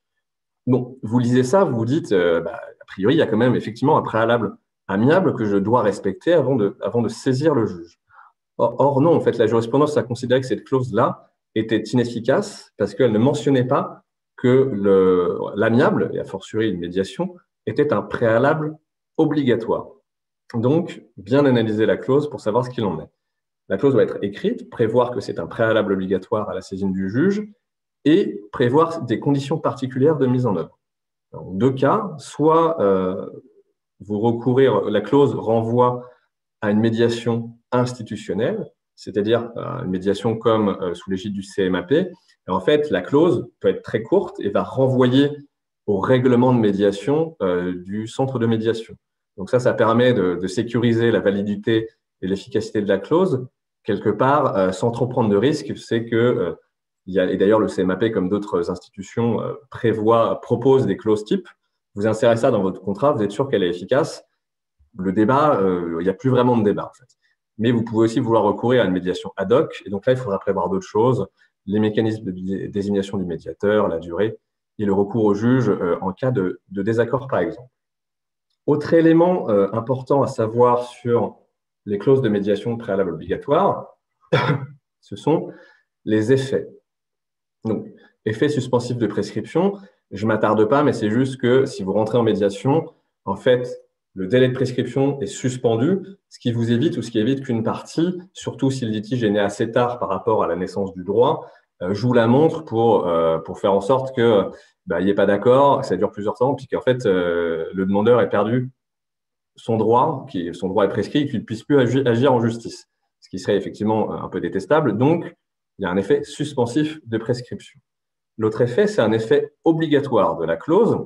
Bon, vous lisez ça, vous vous dites, a priori, il y a quand même effectivement un préalable amiable que je dois respecter avant de saisir le juge. Or non, en fait, la jurisprudence a considéré que cette clause-là était inefficace parce qu'elle ne mentionnait pas que l'amiable, et a fortiori une médiation, était un préalable obligatoire. Donc, bien analyser la clause pour savoir ce qu'il en est. La clause doit être écrite, prévoir que c'est un préalable obligatoire à la saisine du juge et prévoir des conditions particulières de mise en œuvre. Dans deux cas, soit la clause renvoie à une médiation institutionnelle, c'est-à-dire une médiation comme sous l'égide du CMAP. Et en fait, la clause peut être très courte et va renvoyer au règlement de médiation du centre de médiation. Donc ça permet de sécuriser la validité et l'efficacité de la clause, quelque part, sans trop prendre de risques. C'est que, et d'ailleurs le CMAP, comme d'autres institutions, propose des clauses types. Vous insérez ça dans votre contrat, vous êtes sûr qu'elle est efficace. Le débat, il n'y a plus vraiment de débat, en fait. Mais vous pouvez aussi vouloir recourir à une médiation ad hoc. Et donc là, il faudra prévoir d'autres choses, les mécanismes de désignation du médiateur, la durée, et le recours au juge en cas de désaccord, par exemple. Autre élément important à savoir sur les clauses de médiation préalable obligatoire, ce sont les effets. Donc, effet suspensif de prescription, je ne m'attarde pas, mais c'est juste que si vous rentrez en médiation, en fait, le délai de prescription est suspendu, ce qui vous évite ou ce qui évite qu'une partie, surtout si le litige est né assez tard par rapport à la naissance du droit, joue la montre pour faire en sorte que il n'y ait pas d'accord, que ça dure plusieurs temps, puis qu'en fait, le demandeur ait perdu son droit est prescrit et qu'il ne puisse plus agir en justice, ce qui serait effectivement un peu détestable. Donc, il y a un effet suspensif de prescription. L'autre effet, c'est un effet obligatoire de la clause.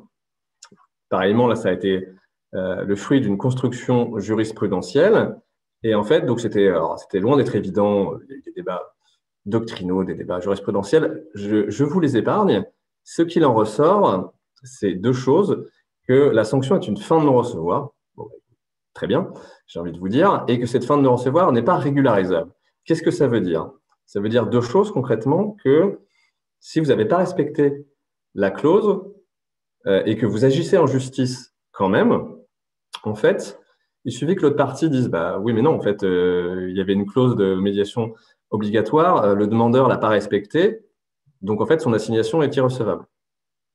Pareillement, là, ça a été le fruit d'une construction jurisprudentielle. Et en fait, donc c'était loin d'être évident. Il y a eu des débats doctrinaux, des débats jurisprudentiels. Je vous les épargne. Ce qu'il en ressort, c'est deux choses, que la sanction est une fin de non-recevoir. Bon, très bien, j'ai envie de vous dire, et que cette fin de non-recevoir n'est pas régularisable. Qu'est-ce que ça veut dire? Ça veut dire deux choses concrètement, que si vous n'avez pas respecté la clause et que vous agissez en justice quand même, en fait, il suffit que l'autre partie dise oui, mais non, en fait, il y avait une clause de médiation obligatoire, le demandeur ne l'a pas respectée, donc en fait, son assignation est irrecevable.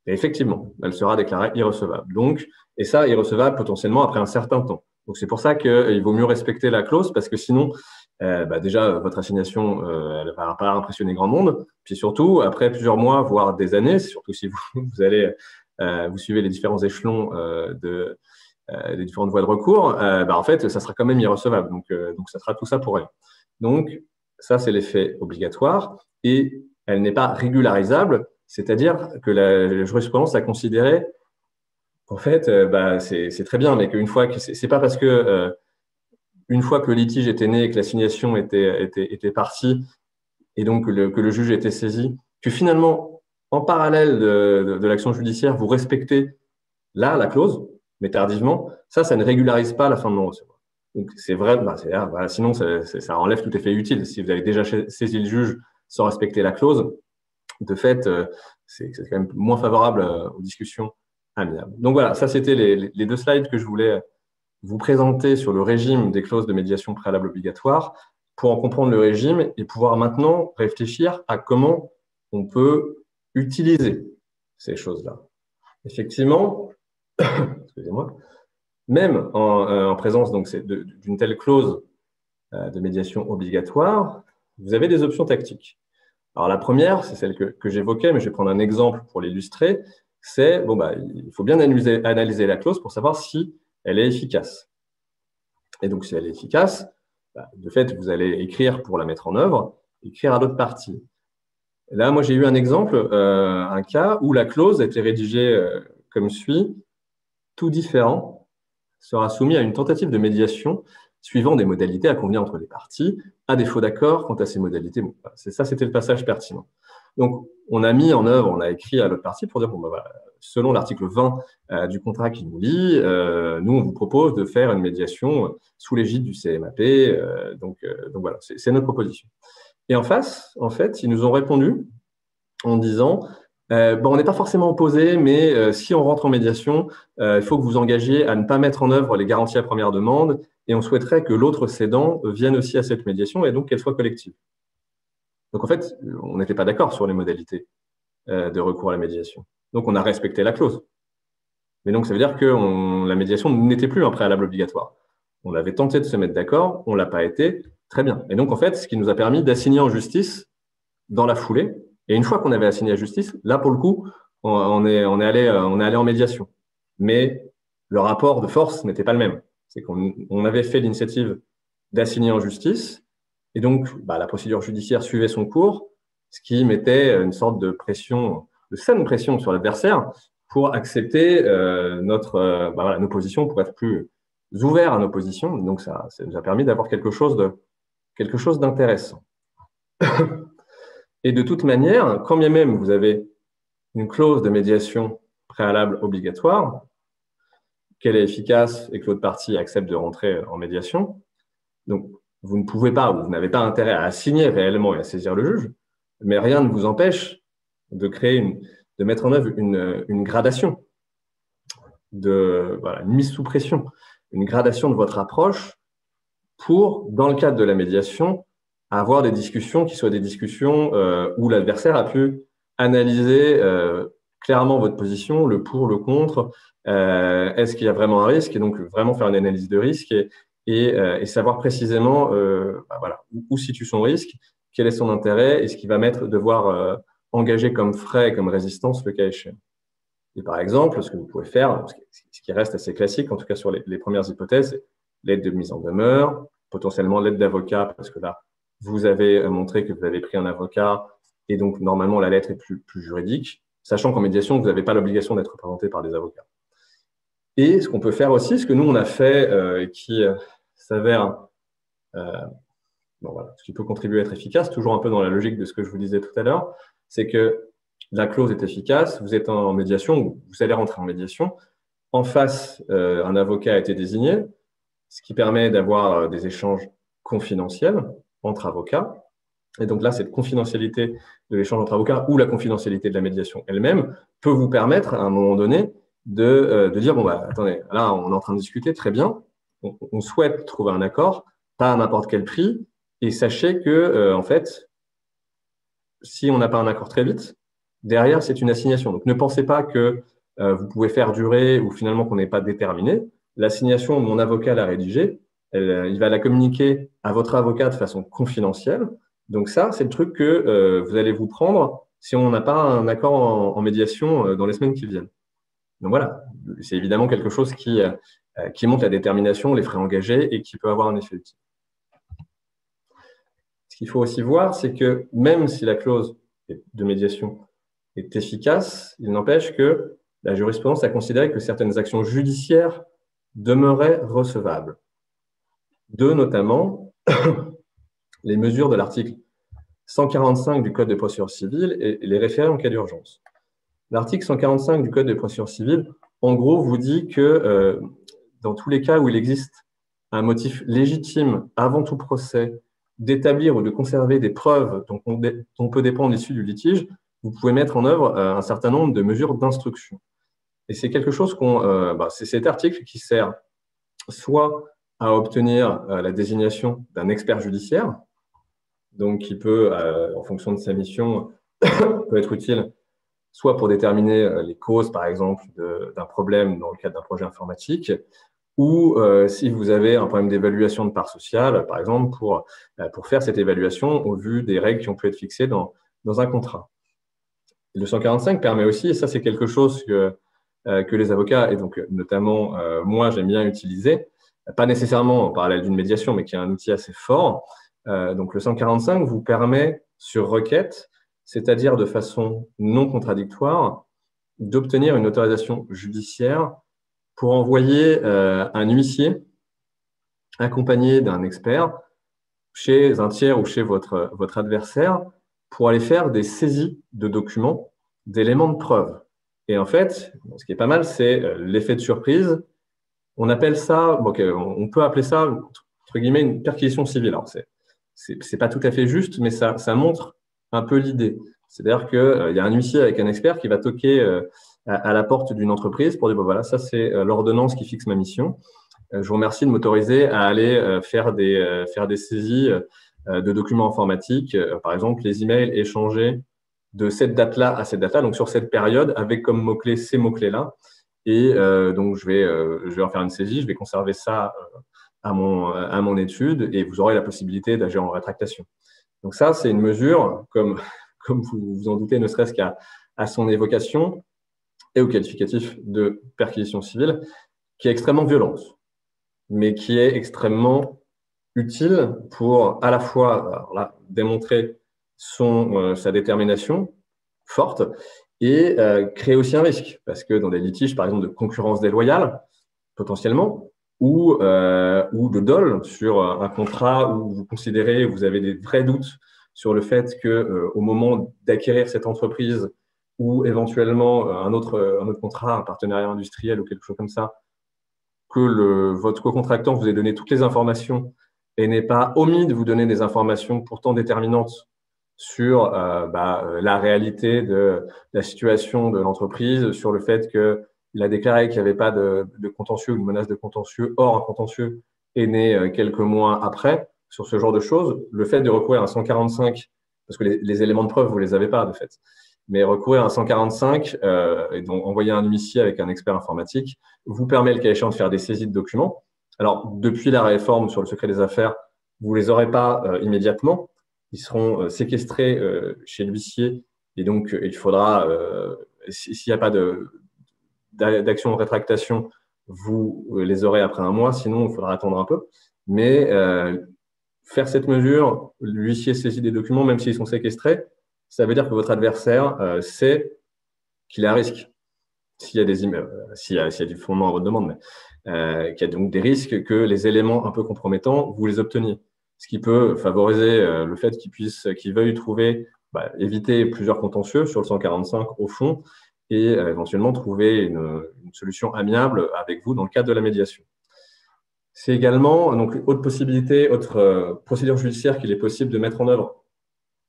Et effectivement, elle sera déclarée irrecevable. Donc, et ça, irrecevable potentiellement après un certain temps. Donc, c'est pour ça qu'il vaut mieux respecter la clause parce que sinon, déjà, votre assignation, elle ne va pas impressionner grand monde. Puis surtout, après plusieurs mois, voire des années, surtout si vous suivez les différents échelons des différentes voies de recours, en fait, ça sera quand même irrecevable. Donc, ça sera tout ça pour rien. Donc, ça, c'est l'effet obligatoire et elle n'est pas régularisable, c'est-à-dire que la jurisprudence a considéré qu'en fait, c'est très bien, mais qu'une fois que c'est pas parce que une fois que le litige était né et que l'assignation était partie et donc que le juge était saisi, que finalement, en parallèle de l'action judiciaire, vous respectez là la clause, mais tardivement, ça ne régularise pas la fin de non-recevoir. Donc, c'est vrai, sinon, ça enlève tout effet utile. Si vous avez déjà saisi le juge sans respecter la clause, de fait, c'est quand même moins favorable aux discussions amiables. Donc voilà, ça, c'était les 2 slides que je voulais vous présenter sur le régime des clauses de médiation préalable obligatoire pour en comprendre le régime et pouvoir maintenant réfléchir à comment on peut utiliser ces choses-là. Effectivement, excusez-moi, même en présence d'une telle clause de médiation obligatoire, vous avez des options tactiques. Alors la première, c'est celle que j'évoquais, mais je vais prendre un exemple pour l'illustrer, c'est il faut bien analyser la clause pour savoir si elle est efficace. Et donc si elle est efficace, de fait, vous allez écrire pour la mettre en œuvre, écrire à l'autre partie. Là, moi, j'ai eu un exemple, un cas où la clause a été rédigée comme suit. Tout différend sera soumis à une tentative de médiation suivant des modalités à convenir entre les parties, à défaut d'accord quant à ces modalités. Bon, ça, c'était le passage pertinent. Donc, on a écrit à l'autre partie pour dire, selon l'article 20 du contrat qui nous lie, nous, on vous propose de faire une médiation sous l'égide du CMAP. Donc voilà, c'est notre proposition. Et en face, en fait, ils nous ont répondu en disant on n'est pas forcément opposé, mais si on rentre en médiation, il faut que vous engagiez à ne pas mettre en œuvre les garanties à première demande et on souhaiterait que l'autre cédant vienne aussi à cette médiation et donc qu'elle soit collective. Donc en fait, on n'était pas d'accord sur les modalités de recours à la médiation. Donc on a respecté la clause. Mais donc ça veut dire que la médiation n'était plus un préalable obligatoire. On avait tenté de se mettre d'accord, on ne l'a pas été, très bien. Et donc en fait, ce qui nous a permis d'assigner en justice dans la foulée. Et une fois qu'on avait assigné à justice, là, pour le coup, on est allé en médiation. Mais le rapport de force n'était pas le même. C'est qu'on avait fait l'initiative d'assigner en justice, et donc la procédure judiciaire suivait son cours, ce qui mettait une sorte de pression, de saine pression sur l'adversaire pour accepter nos positions, pour être plus ouverts à nos positions. Donc ça nous a permis d'avoir quelque chose d'intéressant. Et de toute manière, quand bien même vous avez une clause de médiation préalable obligatoire, qu'elle est efficace et que l'autre partie accepte de rentrer en médiation, donc vous ne pouvez pas, vous n'avez pas intérêt à assigner réellement et à saisir le juge, mais rien ne vous empêche de mettre en œuvre une gradation, une mise sous pression, une gradation de votre approche pour, dans le cadre de la médiation, avoir des discussions qui soient des discussions où l'adversaire a pu analyser clairement votre position, le pour, le contre, est-ce qu'il y a vraiment un risque, et donc vraiment faire une analyse de risque et savoir précisément où situe son risque, quel est son intérêt et ce qui va devoir engager comme frais, comme résistance le cas échéant. Et par exemple, ce que vous pouvez faire, ce qui reste assez classique, en tout cas sur les premières hypothèses, c'est l'aide de mise en demeure, potentiellement l'aide d'avocat, parce que là, vous avez montré que vous avez pris un avocat et donc normalement la lettre est plus juridique, sachant qu'en médiation, vous n'avez pas l'obligation d'être représenté par des avocats. Et ce qu'on peut faire aussi, ce que nous on a fait et qui s'avère, ce qui peut contribuer à être efficace, toujours un peu dans la logique de ce que je vous disais tout à l'heure, c'est que la clause est efficace, vous êtes en médiation, vous allez rentrer en médiation, en face, un avocat a été désigné, ce qui permet d'avoir des échanges confidentiels entre avocats. Et donc là, cette confidentialité de l'échange entre avocats ou la confidentialité de la médiation elle-même peut vous permettre, à un moment donné, de dire, attendez, là, on est en train de discuter, très bien, on souhaite trouver un accord, pas à n'importe quel prix, et sachez que, en fait, si on n'a pas un accord très vite, derrière, c'est une assignation. Donc, ne pensez pas que vous pouvez faire durer ou finalement qu'on n'est pas déterminé. l'assignation, mon avocat l'a rédigée, il va la communiquer à votre avocat de façon confidentielle. Donc ça, c'est le truc que vous allez vous prendre si on n'a pas un accord en médiation dans les semaines qui viennent. Donc voilà, c'est évidemment quelque chose qui montre la détermination, les frais engagés et qui peut avoir un effet utile. Ce qu'il faut aussi voir, c'est que même si la clause de médiation est efficace, il n'empêche que la jurisprudence a considéré que certaines actions judiciaires demeuraient recevables. Deux, notamment, les mesures de l'article 145 du Code de procédure civile et les référés en cas d'urgence. L'article 145 du Code de procédure civile, en gros, vous dit que dans tous les cas où il existe un motif légitime avant tout procès d'établir ou de conserver des preuves dont peut dépendre l'issue du litige, vous pouvez mettre en œuvre un certain nombre de mesures d'instruction. Et c'est quelque chose c'est cet article qui sert soit à obtenir la désignation d'un expert judiciaire, donc qui peut, en fonction de sa mission, peut être utile soit pour déterminer les causes, par exemple, d'un problème dans le cadre d'un projet informatique, ou si vous avez un problème d'évaluation de part sociale, par exemple, pour faire cette évaluation au vu des règles qui ont pu être fixées dans un contrat. Le 145 permet aussi, et ça c'est quelque chose que les avocats, et donc notamment moi j'aime bien utiliser, pas nécessairement en parallèle d'une médiation, mais qui est un outil assez fort. Donc le 145 vous permet sur requête, c'est-à-dire de façon non contradictoire, d'obtenir une autorisation judiciaire pour envoyer un huissier accompagné d'un expert chez un tiers ou chez votre adversaire pour aller faire des saisies de documents, d'éléments de preuve. Et en fait, ce qui est pas mal, c'est l'effet de surprise. On appelle ça, on peut appeler ça, entre guillemets, une perquisition civile. Alors, c'est pas tout à fait juste, mais ça montre un peu l'idée. C'est-à-dire qu'il y a un huissier avec un expert qui va toquer à la porte d'une entreprise pour dire, voilà, ça c'est l'ordonnance qui fixe ma mission. Je vous remercie de m'autoriser à aller faire des saisies de documents informatiques, par exemple les emails échangés de cette date-là à cette date-là, donc sur cette période, avec comme mots-clés ces mots-clés-là. Et donc, je vais en faire une saisie, je vais conserver ça à mon étude et vous aurez la possibilité d'agir en rétractation. Donc ça, c'est une mesure, comme vous vous en doutez, ne serait-ce qu'à son évocation et au qualificatif de perquisition civile, qui est extrêmement violente, mais qui est extrêmement utile pour à la fois démontrer sa détermination forte et créer aussi un risque. Parce que dans des litiges, par exemple, de concurrence déloyale, potentiellement, ou de dol sur un contrat où vous considérez, vous avez des vrais doutes sur le fait qu'au moment d'acquérir cette entreprise ou éventuellement un autre contrat, un partenariat industriel ou quelque chose comme ça, que votre co-contractant vous ait donné toutes les informations et n'ait pas omis de vous donner des informations pourtant déterminantes sur la réalité de la situation de l'entreprise, sur le fait qu'il a déclaré qu'il n'y avait pas de contentieux ou de menace de contentieux. Or, un contentieux est né quelques mois après. Sur ce genre de choses, le fait de recourir à un 145, parce que les éléments de preuve, vous ne les avez pas de fait, mais recourir à un 145 et donc envoyer un huissier avec un expert informatique vous permet le cas échéant de faire des saisies de documents. Alors, depuis la réforme sur le secret des affaires, vous ne les aurez pas immédiatement. Ils seront séquestrés chez l'huissier et donc il faudra, s'il n'y a pas d'action de rétractation, vous les aurez après un mois, sinon il faudra attendre un peu. Mais faire cette mesure, l'huissier saisit des documents, même s'ils sont séquestrés, ça veut dire que votre adversaire sait qu'il est à risque. S'il y a du fondement à votre demande, mais qu'il y a donc des risques que les éléments un peu compromettants, vous les obteniez. Ce qui peut favoriser le fait qu'il veuille éviter plusieurs contentieux sur le 145 au fond et éventuellement trouver une solution amiable avec vous dans le cadre de la médiation. C'est également, donc, autre procédure judiciaire qu'il est possible de mettre en œuvre,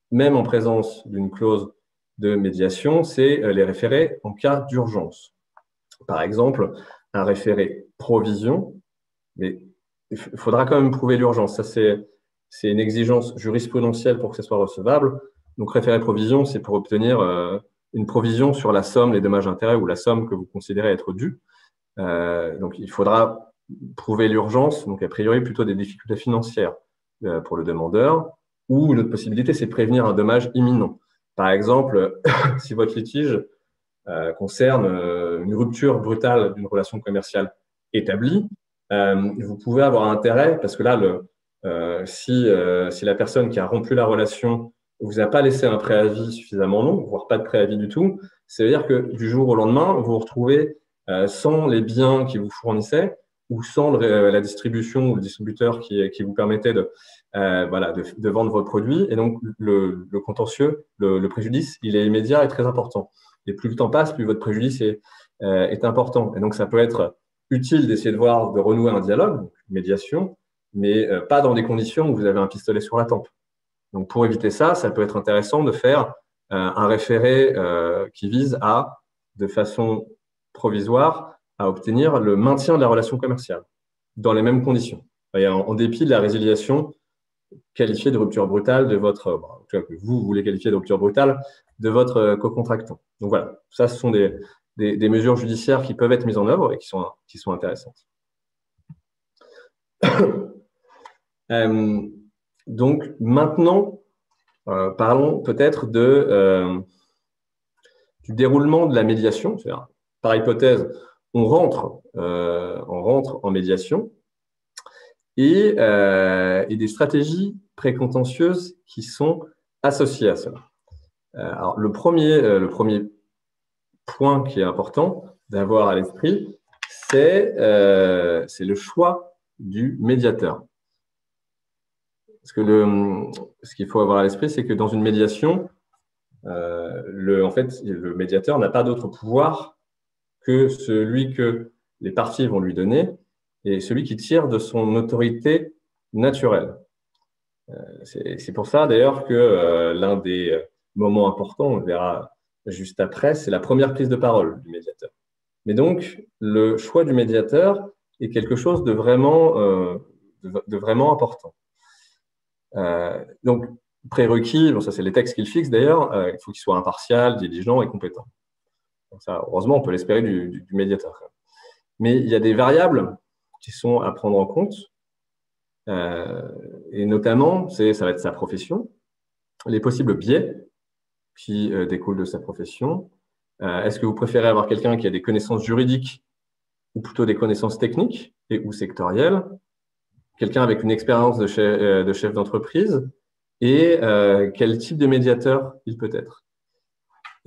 même en présence d'une clause de médiation, c'est les référés en cas d'urgence. Par exemple, un référé provision, mais il faudra quand même prouver l'urgence. Ça, c'est une exigence jurisprudentielle pour que ce soit recevable. Donc, référé provision, c'est pour obtenir une provision sur la somme, les dommages-intérêts ou la somme que vous considérez être due. Donc, il faudra prouver l'urgence, donc a priori plutôt des difficultés financières pour le demandeur, ou une autre possibilité, c'est prévenir un dommage imminent. Par exemple, si votre litige concerne une rupture brutale d'une relation commerciale établie, vous pouvez avoir intérêt, parce que là, si la personne qui a rompu la relation ne vous a pas laissé un préavis suffisamment long, voire pas de préavis du tout, ça veut dire que du jour au lendemain, vous vous retrouvez sans les biens qui vous fournissaient ou sans la distribution ou le distributeur qui vous permettait de vendre votre produit. Et donc, le contentieux, le préjudice, il est immédiat et très important. Et plus le temps passe, plus votre préjudice est important. Et donc, ça peut être utile d'essayer de renouer un dialogue, donc une médiation, mais pas dans des conditions où vous avez un pistolet sur la tempe. Donc, pour éviter ça, ça peut être intéressant de faire un référé qui vise de façon provisoire, à obtenir le maintien de la relation commerciale dans les mêmes conditions. En dépit de la résiliation qualifiée de rupture brutale de votre, que vous voulez qualifier de rupture brutale de votre co-contractant. Donc voilà, ça, ce sont des mesures judiciaires qui peuvent être mises en œuvre et qui sont intéressantes. Donc maintenant, parlons peut-être du déroulement de la médiation. C'est-à-dire, par hypothèse, on rentre en médiation et des stratégies précontentieuses qui sont associées à cela. Alors, le premier point qui est important d'avoir à l'esprit, c'est le choix du médiateur. Parce que ce qu'il faut avoir à l'esprit, c'est que dans une médiation, le médiateur n'a pas d'autre pouvoir que celui que les parties vont lui donner et celui qui tire de son autorité naturelle. C'est pour ça, d'ailleurs, que l'un des moments importants, on le verra juste après, c'est la première prise de parole du médiateur. Mais donc, le choix du médiateur est quelque chose de vraiment important. Donc, prérequis, bon, ça c'est les textes qu'il fixe d'ailleurs, il faut qu'il soit impartial, diligent et compétent. Donc ça, heureusement, on peut l'espérer du médiateur. Mais il y a des variables qui sont à prendre en compte, et notamment, ça va être sa profession, les possibles biais qui découlent de sa profession. Est-ce que vous préférez avoir quelqu'un qui a des connaissances juridiques ou plutôt des connaissances techniques ou sectorielles, quelqu'un avec une expérience de chef d'entreprise, et quel type de médiateur il peut être.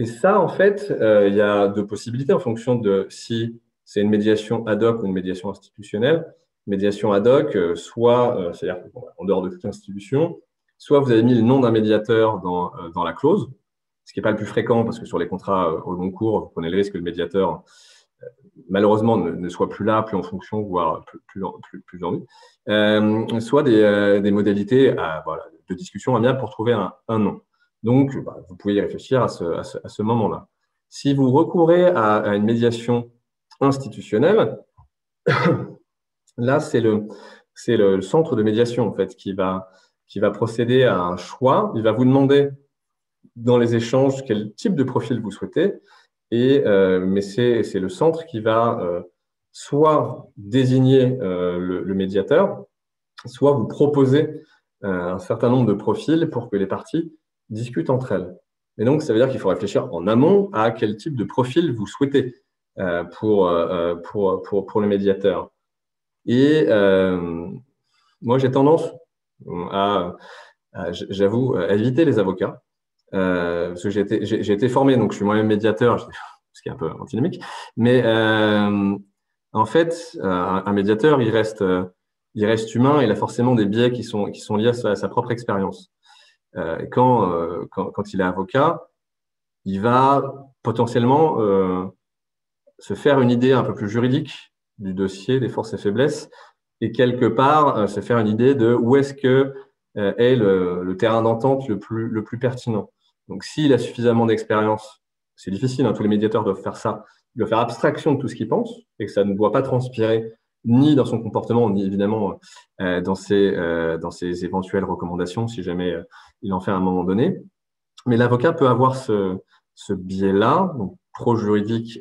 Et ça, en fait, il y a deux possibilités en fonction de si c'est une médiation ad hoc ou une médiation institutionnelle. Médiation ad hoc, soit, c'est-à-dire en dehors de toute institution, soit vous avez mis le nom d'un médiateur dans la clause, ce qui n'est pas le plus fréquent parce que sur les contrats au long cours, vous prenez le risque que le médiateur, malheureusement, ne soit plus là, plus en fonction, voire plus en vie. Soit des modalités de discussion amiable pour trouver un nom. Donc, vous pouvez y réfléchir à ce moment-là. Si vous recourez à une médiation institutionnelle, là, c'est le centre de médiation en fait, qui va procéder à un choix. Il va vous demander dans les échanges quel type de profil vous souhaitez, mais c'est le centre qui va soit désigner le médiateur, soit vous proposer un certain nombre de profils pour que les parties discutent entre elles. Et donc, ça veut dire qu'il faut réfléchir en amont à quel type de profil vous souhaitez pour le médiateur. Et moi, j'ai tendance j'avoue, à éviter les avocats. Parce que j'ai été formé, donc je suis moi-même médiateur, ce qui est un peu antinomique. Mais en fait, un médiateur, il reste humain, il a forcément des biais qui sont liés à sa propre expérience. Quand il est avocat, il va potentiellement se faire une idée un peu plus juridique du dossier, des forces et faiblesses, et quelque part se faire une idée de où est-ce que est le terrain d'entente le plus pertinent. Donc, s'il a suffisamment d'expérience, c'est difficile, hein, tous les médiateurs doivent faire ça, il doit faire abstraction de tout ce qu'il pense et que ça ne doit pas transpirer ni dans son comportement, ni évidemment dans ses éventuelles recommandations, si jamais il en fait à un moment donné. Mais l'avocat peut avoir ce biais-là, donc pro-juridique,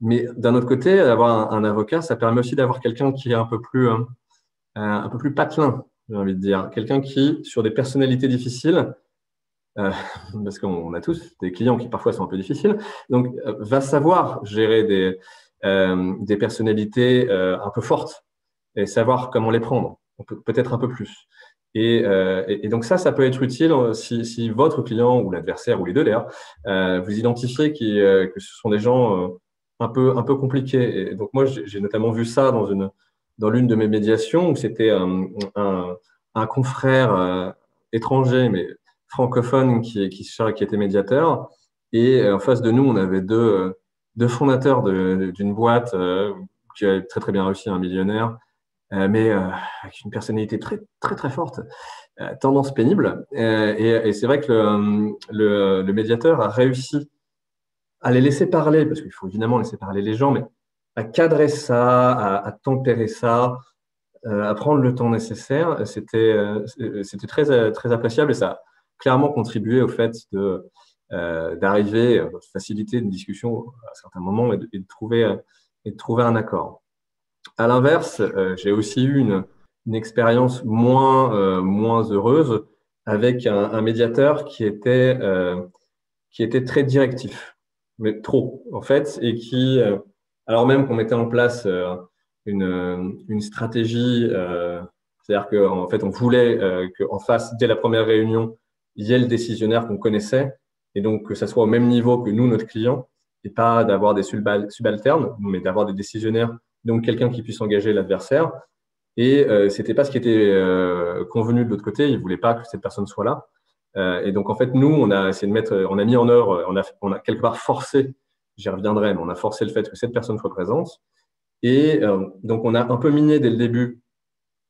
Mais d'un autre côté, avoir un avocat, ça permet aussi d'avoir quelqu'un qui est un peu plus patelin, j'ai envie de dire. Quelqu'un qui, sur des personnalités difficiles, parce qu'on a tous des clients qui parfois sont un peu difficiles, donc va savoir gérer des personnalités un peu fortes et savoir comment les prendre, peut-être un peu plus. Et donc ça peut être utile si votre client ou l'adversaire, ou les deux d'ailleurs, vous identifiez que ce sont des gens un peu compliqués. Et donc moi, j'ai notamment vu ça dans l'une de mes médiations, où c'était un confrère étranger, mais francophone, qui était médiateur. Et en face de nous, on avait deux fondateurs d'une boîte qui a très, très bien réussi, un millionnaire, mais avec une personnalité très, très, très forte, tendance pénible. Et c'est vrai que le médiateur a réussi à les laisser parler, parce qu'il faut évidemment laisser parler les gens, mais à cadrer ça, à tempérer ça, à prendre le temps nécessaire. C'était très, très appréciable, et ça a clairement contribué au fait d'arriver, de faciliter une discussion à certains moments et de trouver un accord. À l'inverse, j'ai aussi eu une expérience moins heureuse avec un médiateur qui était très directif, mais trop en fait, et qui, alors même qu'on mettait en place une stratégie, c'est-à-dire qu'en fait on voulait qu'en face, dès la première réunion, il y ait le décisionnaire qu'on connaissait, et donc que ça soit au même niveau que nous, notre client, et pas d'avoir des subalternes, mais d'avoir des décisionnaires, donc quelqu'un qui puisse engager l'adversaire. Et c'était pas ce qui était convenu de l'autre côté. Ils voulaient pas que cette personne soit là. Et donc en fait, nous, on a essayé on a mis en œuvre, on a quelque part forcé, j'y reviendrai, mais on a forcé le fait que cette personne soit présente. Et donc on a un peu miné dès le début,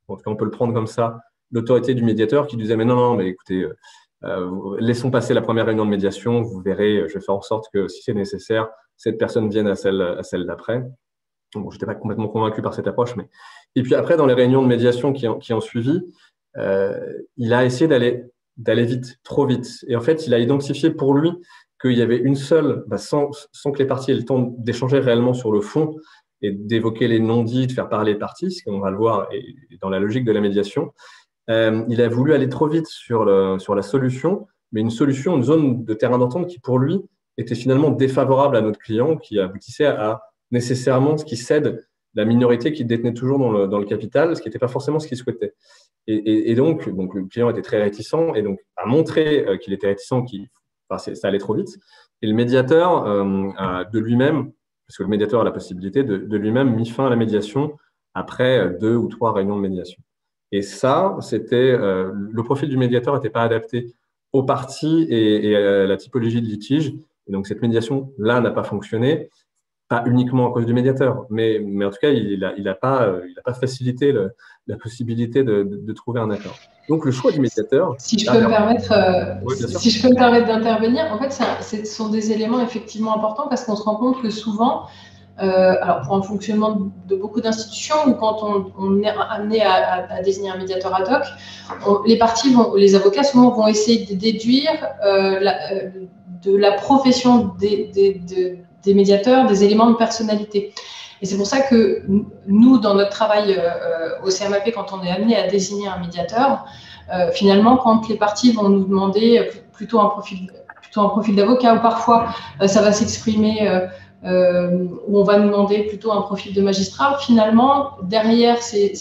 en tout cas on peut le prendre comme ça, l'autorité du médiateur qui disait mais non, mais écoutez, laissons passer la première réunion de médiation, vous verrez, je vais faire en sorte que si c'est nécessaire, cette personne vienne à celle d'après. Bon, je n'étais pas complètement convaincu par cette approche, mais… Et puis après, dans les réunions de médiation qui ont suivi, il a essayé d'aller vite, trop vite. Et en fait, il a identifié pour lui qu'il y avait une seule, sans que les parties aient le temps d'échanger réellement sur le fond et d'évoquer les non-dits, de faire parler les parties, ce qu'on va le voir et dans la logique de la médiation. Il a voulu aller trop vite sur la solution, mais une zone de terrain d'entente qui, pour lui, était finalement défavorable à notre client, qui aboutissait à nécessairement ce qui cède la minorité qui détenait toujours dans le capital, ce qui n'était pas forcément ce qu'il souhaitait. Et donc, le client était très réticent, et donc a montré qu'il était réticent, ça allait trop vite. Et le médiateur, de lui-même, parce que le médiateur a la possibilité de lui-même mis fin à la médiation après 2 ou 3 réunions de médiation. Et ça, le profil du médiateur n'était pas adapté aux parties et à la typologie de litige. Et donc, cette médiation-là n'a pas fonctionné, pas uniquement à cause du médiateur, mais en tout cas, il n'a pas facilité la possibilité de trouver un accord. Donc, le choix du médiateur… Si je peux me permettre d'intervenir, en fait, ce sont des éléments effectivement importants, parce qu'on se rend compte que souvent, alors pour un fonctionnement de beaucoup d'institutions, ou quand on est amené à désigner un médiateur ad hoc, les avocats souvent vont essayer de déduire de la profession des médiateurs des éléments de personnalité. Et c'est pour ça que nous, dans notre travail au CMAP, quand on est amené à désigner un médiateur, finalement, quand les parties vont nous demander plutôt un profil d'avocat, ou parfois ça va s'exprimer où on va nous demander plutôt un profil de magistrat, finalement, derrière ces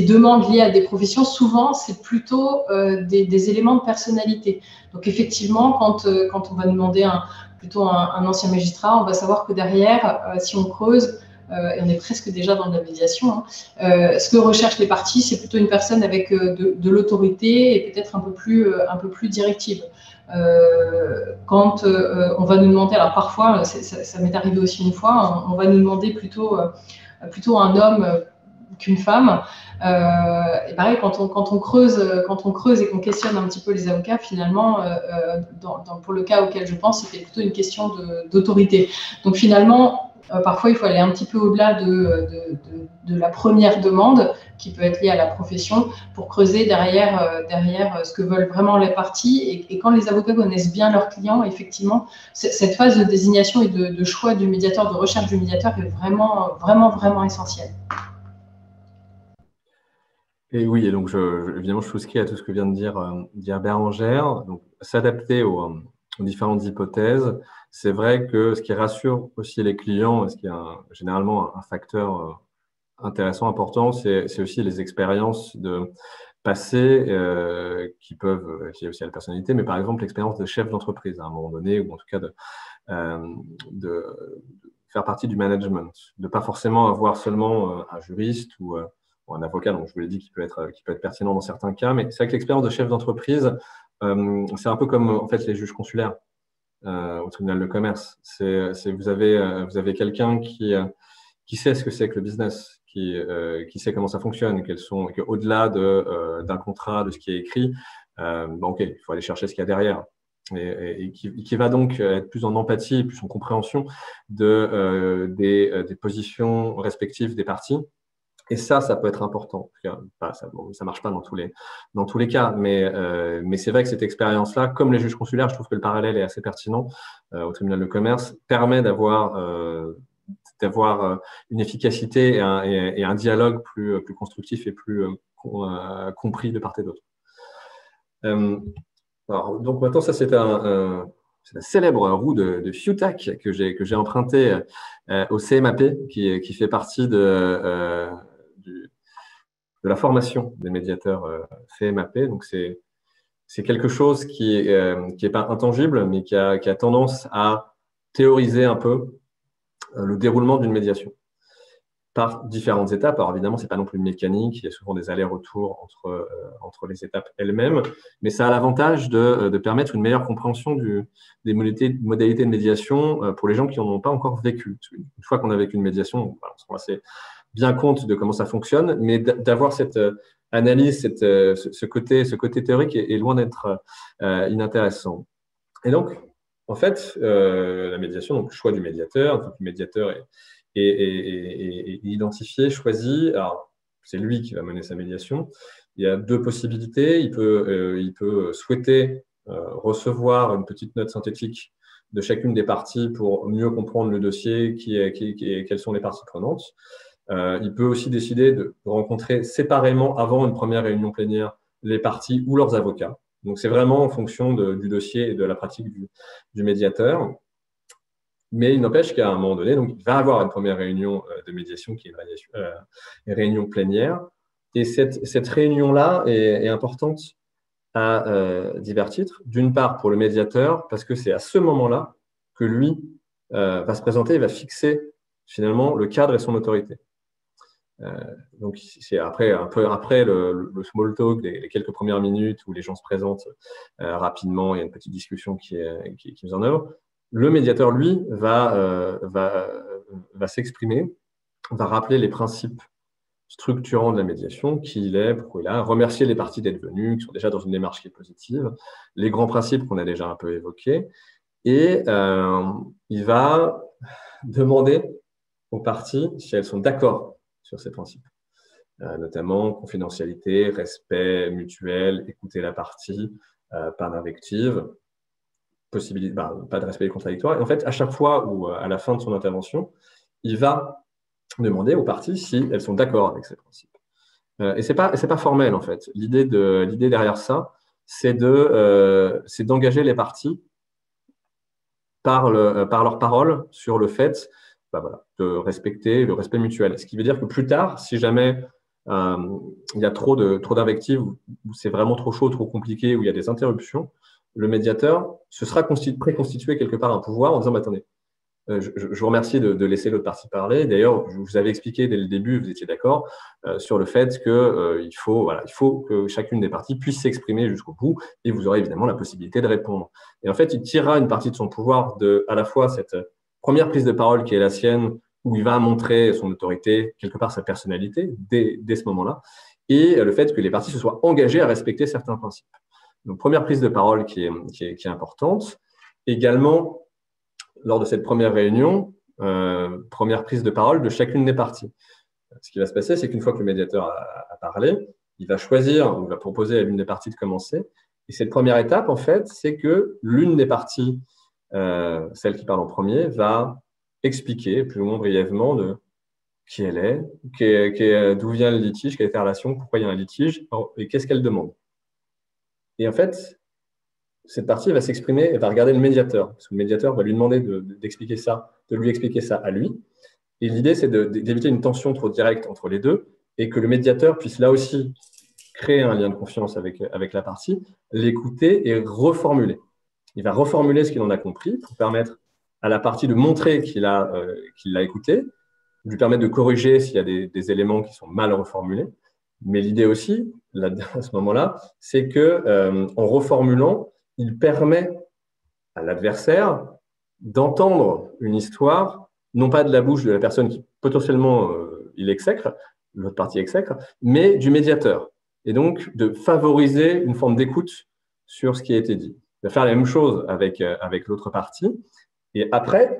demandes liées à des professions, souvent, c'est plutôt des éléments de personnalité. Donc, effectivement, quand on va nous demander plutôt un ancien magistrat, on va savoir que derrière, si on creuse, et on est presque déjà dans la médiation, ce que recherchent les parties, c'est plutôt une personne avec de l'autorité et peut-être un peu plus directive. Quand on va nous demander, alors parfois, ça m'est arrivé aussi une fois, on va nous demander plutôt un homme qu'une femme. Et pareil, quand on creuse et qu'on questionne un petit peu les avocats, finalement, pour le cas auquel je pense, c'était plutôt une question d'autorité. Donc finalement, Parfois, il faut aller un petit peu au-delà de la première demande qui peut être liée à la profession pour creuser derrière ce que veulent vraiment les parties. Et quand les avocats connaissent bien leurs clients, effectivement, cette phase de désignation et de choix du médiateur, de recherche du médiateur est vraiment, vraiment, vraiment essentielle. Et oui, et donc évidemment, je souscris à tout ce que vient de dire Bérengère. Donc, s'adapter aux différentes hypothèses. C'est vrai que ce qui rassure aussi les clients, ce qui est généralement un facteur intéressant, important, c'est aussi les expériences de passé qui est aussi à la personnalité, mais par exemple l'expérience de chef d'entreprise à un moment donné, ou en tout cas de faire partie du management, de pas forcément avoir seulement un juriste ou un avocat, donc je vous l'ai dit, qui peut être pertinent dans certains cas, mais c'est vrai que l'expérience de chef d'entreprise, c'est un peu comme en fait les juges consulaires au tribunal de commerce. Vous avez quelqu'un qui sait ce que c'est que le business, qui sait comment ça fonctionne, qu'au-delà d'un contrat, de ce qui est écrit, ok, il faut aller chercher ce qu'il y a derrière. Et qui va donc être plus en empathie, plus en compréhension des positions respectives des parties. Et ça peut être important. Ça marche pas dans tous les cas, mais c'est vrai que cette expérience-là, comme les juges consulaires, je trouve que le parallèle est assez pertinent au tribunal de commerce, permet d'avoir une efficacité et un dialogue plus constructif et plus compris de part et d'autre. Donc maintenant, ça c'est la célèbre roue de FewTac que j'ai empruntée au CMAP, qui fait partie de la formation des médiateurs CMAP. Donc c'est quelque chose qui est pas intangible, mais qui a tendance à théoriser un peu le déroulement d'une médiation par différentes étapes. Alors évidemment, c'est pas non plus mécanique, il y a souvent des allers-retours entre les étapes elles-mêmes, mais ça a l'avantage de permettre une meilleure compréhension des modalités de médiation pour les gens qui n'en ont pas encore vécu. Une fois qu'on a vécu une médiation, on se rend assez bien compte de comment ça fonctionne, mais d'avoir cette analyse, ce côté théorique est loin d'être inintéressant. Et donc, en fait, la médiation, donc le choix du médiateur, donc le médiateur est identifié, choisi. Alors, c'est lui qui va mener sa médiation. Il y a deux possibilités. Il peut souhaiter recevoir une petite note synthétique de chacune des parties pour mieux comprendre le dossier, quelles sont les parties prenantes. Il peut aussi décider de rencontrer séparément, avant une première réunion plénière, les parties ou leurs avocats. Donc, c'est vraiment en fonction du dossier et de la pratique du médiateur. Mais il n'empêche qu'à un moment donné, donc, il va avoir une première réunion de médiation qui est une réunion plénière. Et cette réunion-là est importante à divers titres. D'une part, pour le médiateur, parce que c'est à ce moment-là que lui va se présenter et va fixer finalement le cadre et son autorité. Donc, c'est un peu après le small talk, les quelques premières minutes où les gens se présentent rapidement, il y a une petite discussion qui est mise en œuvre. Le médiateur, lui, va s'exprimer, va rappeler les principes structurants de la médiation, qui il est, pourquoi il a, remercier les parties d'être venues, qui sont déjà dans une démarche qui est positive, les grands principes qu'on a déjà un peu évoqués, et il va demander aux parties si elles sont d'accord sur ces principes, notamment confidentialité, respect mutuel, écouter la partie, pas d'invective, pas de respect contradictoire. Et en fait, à chaque fois ou à la fin de son intervention, il va demander aux parties si elles sont d'accord avec ces principes. Et c'est pas formel, en fait. L'idée derrière ça, c'est d'engager les parties par leur parole sur le fait de respecter le respect mutuel. Ce qui veut dire que plus tard, si jamais il y a trop d'invectives, ou c'est vraiment trop chaud, trop compliqué, où il y a des interruptions, le médiateur se sera préconstitué quelque part un pouvoir en disant attendez, je vous remercie de laisser l'autre partie parler. D'ailleurs, je vous avais expliqué dès le début, vous étiez d'accord sur le fait qu'il faut que chacune des parties puisse s'exprimer jusqu'au bout, et vous aurez évidemment la possibilité de répondre. Et en fait, il tirera une partie de son pouvoir à la fois cette première prise de parole qui est la sienne, où il va montrer son autorité, quelque part sa personnalité, dès ce moment-là, et le fait que les parties se soient engagées à respecter certains principes. Donc, première prise de parole qui est importante. Également, lors de cette première réunion, première prise de parole de chacune des parties. Ce qui va se passer, c'est qu'une fois que le médiateur a parlé, il va choisir, ou va proposer à l'une des parties de commencer. Et cette première étape, en fait, c'est que l'une des parties, celle qui parle en premier, va expliquer plus ou moins brièvement de qui elle est, d'où vient le litige, quelle est la relation, pourquoi il y a un litige, et qu'est-ce qu'elle demande. Et en fait, cette partie va s'exprimer et va regarder le médiateur, parce que le médiateur va lui demander d'expliquer ça, de lui expliquer ça à lui. Et l'idée, c'est d'éviter une tension trop directe entre les deux et que le médiateur puisse là aussi créer un lien de confiance avec la partie, l'écouter et reformuler. Il va reformuler ce qu'il en a compris pour permettre à la partie de montrer qu'il l'a écouté, lui permettre de corriger s'il y a des éléments qui sont mal reformulés. Mais l'idée aussi, à ce moment-là, c'est qu'en reformulant, il permet à l'adversaire d'entendre une histoire, non pas de la bouche de la personne qui potentiellement il exècre, l'autre partie exècre, mais du médiateur. Et donc de favoriser une forme d'écoute sur ce qui a été dit. Il va faire la même chose avec l'autre partie. Et après,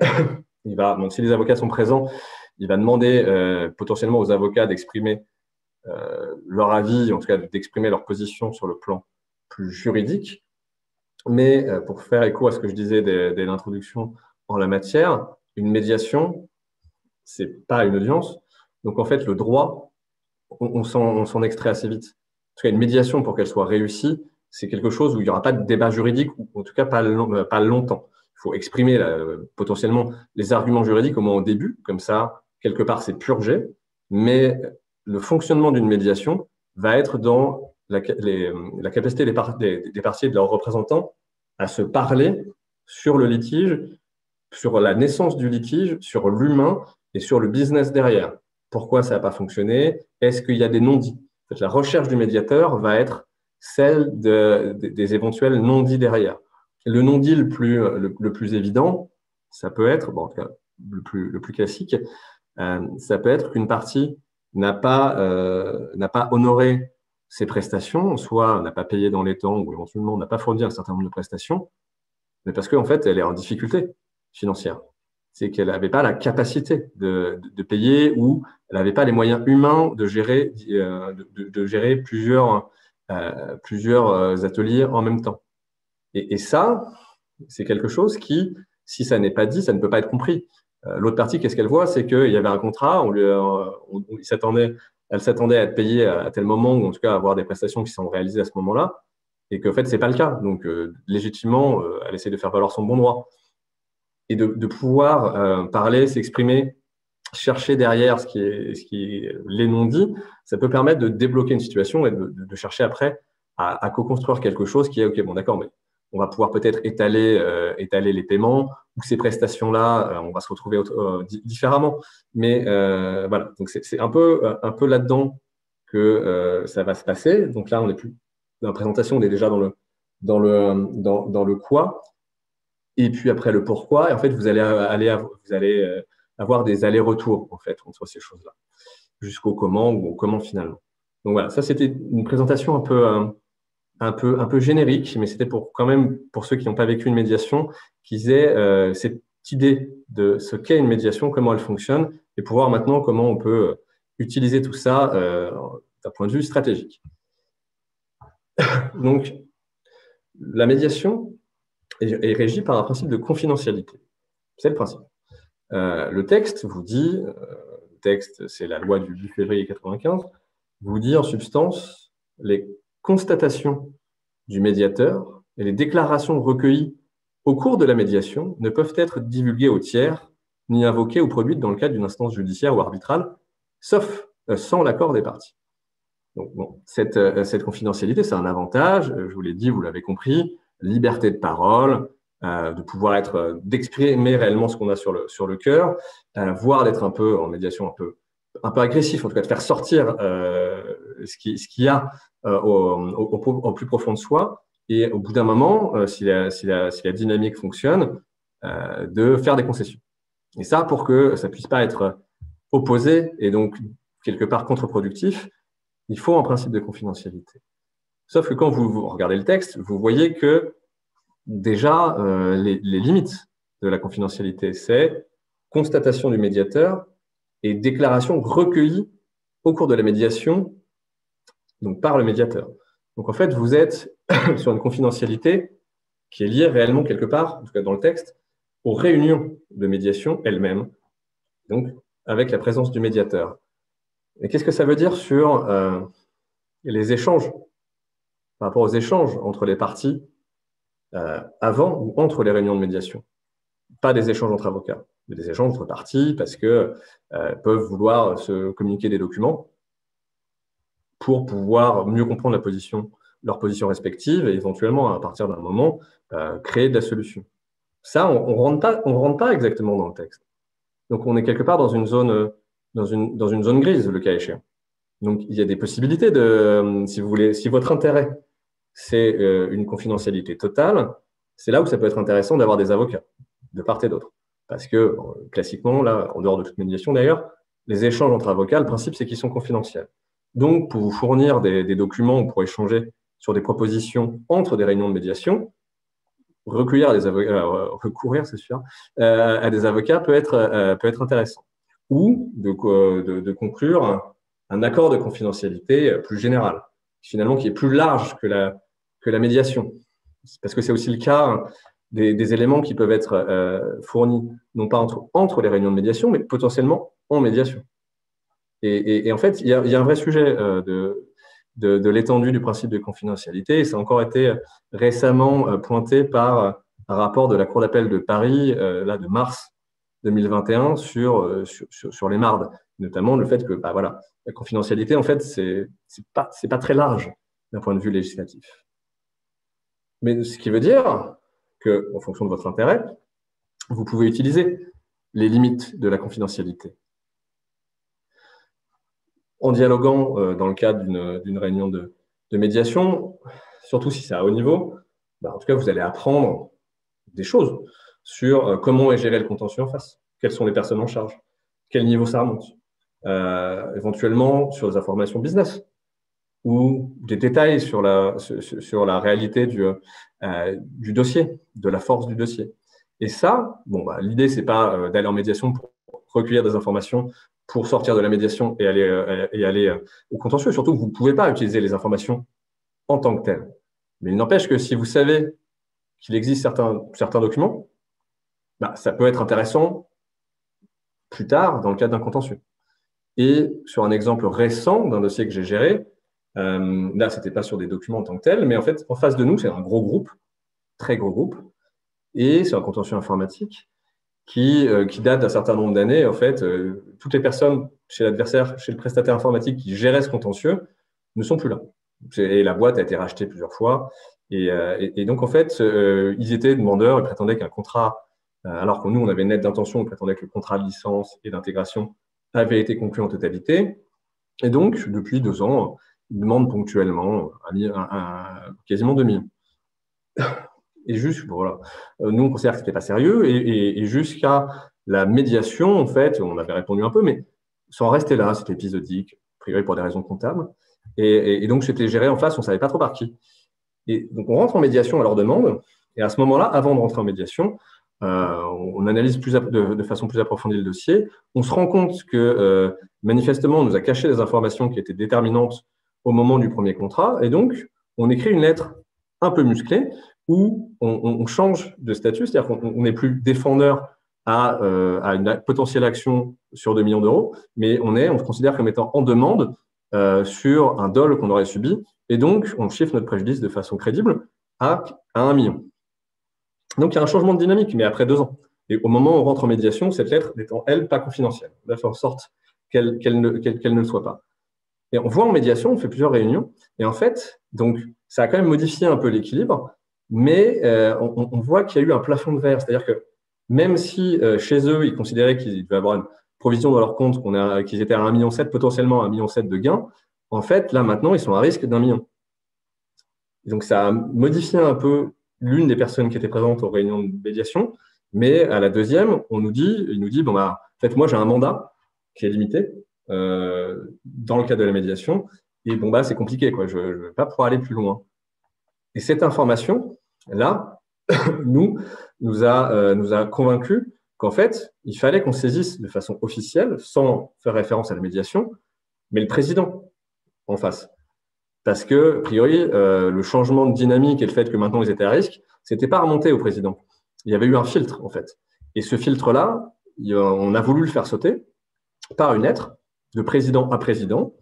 donc si les avocats sont présents, il va demander potentiellement aux avocats d'exprimer leur avis, en tout cas d'exprimer leur position sur le plan plus juridique. Mais pour faire écho à ce que je disais dès l'introduction en la matière, une médiation, ce n'est pas une audience. Donc en fait, le droit, on s'en extrait assez vite. En tout cas, une médiation, pour qu'elle soit réussie, c'est quelque chose où il n'y aura pas de débat juridique, ou en tout cas pas longtemps. Il faut exprimer potentiellement les arguments juridiques au moins au début, comme ça, quelque part, c'est purgé. Mais le fonctionnement d'une médiation va être dans la capacité des parties et de leurs représentants à se parler sur le litige, sur la naissance du litige, sur l'humain et sur le business derrière. Pourquoi ça n'a pas fonctionné? Est-ce qu'il y a des non-dits? En fait, la recherche du médiateur va être celle des éventuels non-dits derrière. Le non-dit le plus évident, ça peut être, bon, en tout cas, le plus classique, ça peut être qu'une partie n'a pas honoré ses prestations, soit n'a pas payé dans les temps ou éventuellement n'a pas fourni un certain nombre de prestations, mais parce qu'en fait, elle est en difficulté financière. C'est qu'elle n'avait pas la capacité de payer ou elle n'avait pas les moyens humains de gérer plusieurs ateliers en même temps. Et ça, c'est quelque chose qui, si ça n'est pas dit, ça ne peut pas être compris. L'autre partie, qu'est-ce qu'elle voit? C'est qu'il y avait un contrat, elle s'attendait à être payée à tel moment, ou en tout cas à avoir des prestations qui sont réalisées à ce moment-là, et qu'en fait, ce n'est pas le cas. Donc, légitimement, elle essaie de faire valoir son bon droit. Et de pouvoir parler, s'exprimer, chercher derrière ce qui est les non-dits, ça peut permettre de débloquer une situation et de chercher après à co-construire quelque chose qui est OK, bon d'accord, mais on va pouvoir peut-être étaler les paiements ou ces prestations-là, on va se retrouver différemment. Mais voilà, donc c'est un peu là-dedans que ça va se passer. Donc là, on n'est plus dans la présentation, on est déjà dans le quoi. Et puis après le pourquoi. Et en fait, vous allez avoir des allers-retours en fait entre ces choses-là, jusqu'au comment ou au comment finalement. Donc voilà, ça c'était une présentation un peu générique, mais c'était pour ceux qui n'ont pas vécu une médiation, qu'ils aient cette idée de ce qu'est une médiation, comment elle fonctionne, et pour voir maintenant comment on peut utiliser tout ça d'un point de vue stratégique. Donc, la médiation est régie par un principe de confidentialité. C'est le principe. Le texte vous dit, le texte, c'est la loi du 10 février 1995, vous dit en substance les constatations du médiateur et les déclarations recueillies au cours de la médiation ne peuvent être divulguées aux tiers, ni invoquées ou produites dans le cadre d'une instance judiciaire ou arbitrale, sauf sans l'accord des parties. Donc, bon, cette confidentialité, c'est un avantage, je vous l'ai dit, vous l'avez compris, liberté de parole, de pouvoir d'exprimer réellement ce qu'on a sur le cœur, voire d'être un peu en médiation un peu agressif, en tout cas de faire sortir ce qu'il y a au plus profond de soi, et au bout d'un moment, si la dynamique fonctionne, de faire des concessions. Et ça, pour que ça puisse pas être opposé et donc quelque part contre-productif, il faut un principe de confidentialité. Sauf que quand vous regardez le texte, vous voyez que déjà, les limites de la confidentialité, c'est constatation du médiateur et déclaration recueillie au cours de la médiation, donc par le médiateur. Donc en fait, vous êtes sur une confidentialité qui est liée réellement quelque part, en tout cas dans le texte, aux réunions de médiation elles-mêmes, donc avec la présence du médiateur. Et qu'est-ce que ça veut dire sur les échanges, par rapport aux échanges entre les parties avant ou entre les réunions de médiation? Pas des échanges entre avocats, mais des échanges entre parties parce que peuvent vouloir se communiquer des documents pour pouvoir mieux comprendre leur position respective et éventuellement, à partir d'un moment, créer de la solution. Ça, on ne rentre pas exactement dans le texte. Donc, on est quelque part dans une zone grise, le cas échéant. Donc, il y a des possibilités si vous voulez, si votre intérêt, c'est une confidentialité totale, c'est là où ça peut être intéressant d'avoir des avocats, de part et d'autre. Parce que, classiquement, là, en dehors de toute médiation d'ailleurs, les échanges entre avocats, le principe, c'est qu'ils sont confidentiels. Donc, pour vous fournir des documents ou pour échanger sur des propositions entre des réunions de médiation, recourir à des avocats peut être intéressant. Ou de conclure un accord de confidentialité plus général, finalement qui est plus large que la médiation. Parce que c'est aussi le cas des éléments qui peuvent être fournis, non pas entre les réunions de médiation, mais potentiellement en médiation. Et en fait, il y a un vrai sujet de l'étendue du principe de confidentialité, et ça a encore été récemment pointé par un rapport de la Cour d'appel de Paris, de mars 2021, sur les mardes, notamment le fait que la confidentialité, en fait, c'est pas très large d'un point de vue législatif. Mais ce qui veut dire qu'en fonction de votre intérêt, vous pouvez utiliser les limites de la confidentialité. En dialoguant dans le cadre d'une réunion de médiation, surtout si c'est à haut niveau, en tout cas, vous allez apprendre des choses sur comment est géré le contentieux en face, quelles sont les personnes en charge, quel niveau ça remonte, éventuellement sur des informations business ou des détails sur la réalité du dossier, de la force du dossier. Et ça, l'idée, c'est pas d'aller en médiation pour recueillir des informations pour sortir de la médiation et aller au contentieux. Surtout que vous ne pouvez pas utiliser les informations en tant que telles. Mais il n'empêche que si vous savez qu'il existe certains documents, ça peut être intéressant plus tard dans le cadre d'un contentieux. Et sur un exemple récent d'un dossier que j'ai géré, là, ce n'était pas sur des documents en tant que tels, mais en fait, en face de nous, c'est un gros groupe, très gros groupe, et c'est un contentieux informatique qui date d'un certain nombre d'années. En fait, toutes les personnes chez l'adversaire, chez le prestataire informatique qui gérait ce contentieux ne sont plus là. Et la boîte a été rachetée plusieurs fois. Et donc, en fait, ils étaient demandeurs, ils prétendaient qu'un contrat, alors que nous, on avait une lettre d'intention, on prétendait que le contrat de licence et d'intégration avait été conclu en totalité. Et donc, depuis 2 ans, ils demandent ponctuellement quasiment 2 millions. Et juste, nous, on considère que ce n'était pas sérieux. Et jusqu'à la médiation, en fait, on avait répondu un peu, mais sans rester là, c'était épisodique, a priori pour des raisons comptables. Et donc, c'était géré en face, on ne savait pas trop par qui. Et donc, on rentre en médiation à leur demande. Et à ce moment-là, avant de rentrer en médiation, on analyse de façon plus approfondie le dossier. On se rend compte que, manifestement, on nous a caché des informations qui étaient déterminantes au moment du premier contrat. Et donc, on écrit une lettre un peu musclée où on change de statut, c'est-à-dire qu'on n'est plus défendeur à une potentielle action sur 2 millions d'euros, mais on se considère comme étant en demande sur un dol qu'on aurait subi, et donc on chiffre notre préjudice de façon crédible à 1 million. Donc il y a un changement de dynamique, mais après 2 ans. Et au moment où on rentre en médiation, cette lettre n'étant, elle, pas confidentielle. On a fait en sorte qu'elle ne le soit pas. Et on voit en médiation, on fait plusieurs réunions, et en fait, donc ça a quand même modifié un peu l'équilibre, mais on voit qu'il y a eu un plafond de verre. C'est-à-dire que même si chez eux, ils considéraient qu'ils devaient avoir une provision dans leur compte, qu'ils étaient à 1,7 million, potentiellement 1,7 million de gains, en fait, là maintenant, ils sont à risque d'1 million. Et donc ça a modifié un peu l'une des personnes qui étaient présentes aux réunions de médiation, mais à la deuxième, il nous dit, en fait, moi j'ai un mandat qui est limité dans le cadre de la médiation, et c'est compliqué, quoi, je ne vais pas pouvoir aller plus loin. Et cette information-là, nous a convaincus qu'en fait, il fallait qu'on saisisse de façon officielle, sans faire référence à la médiation, mais le président en face. Parce que, a priori, le changement de dynamique et le fait que maintenant ils étaient à risque, c'était pas remonté au président. Il y avait eu un filtre, en fait. Et ce filtre-là, on a voulu le faire sauter par une lettre de président à président,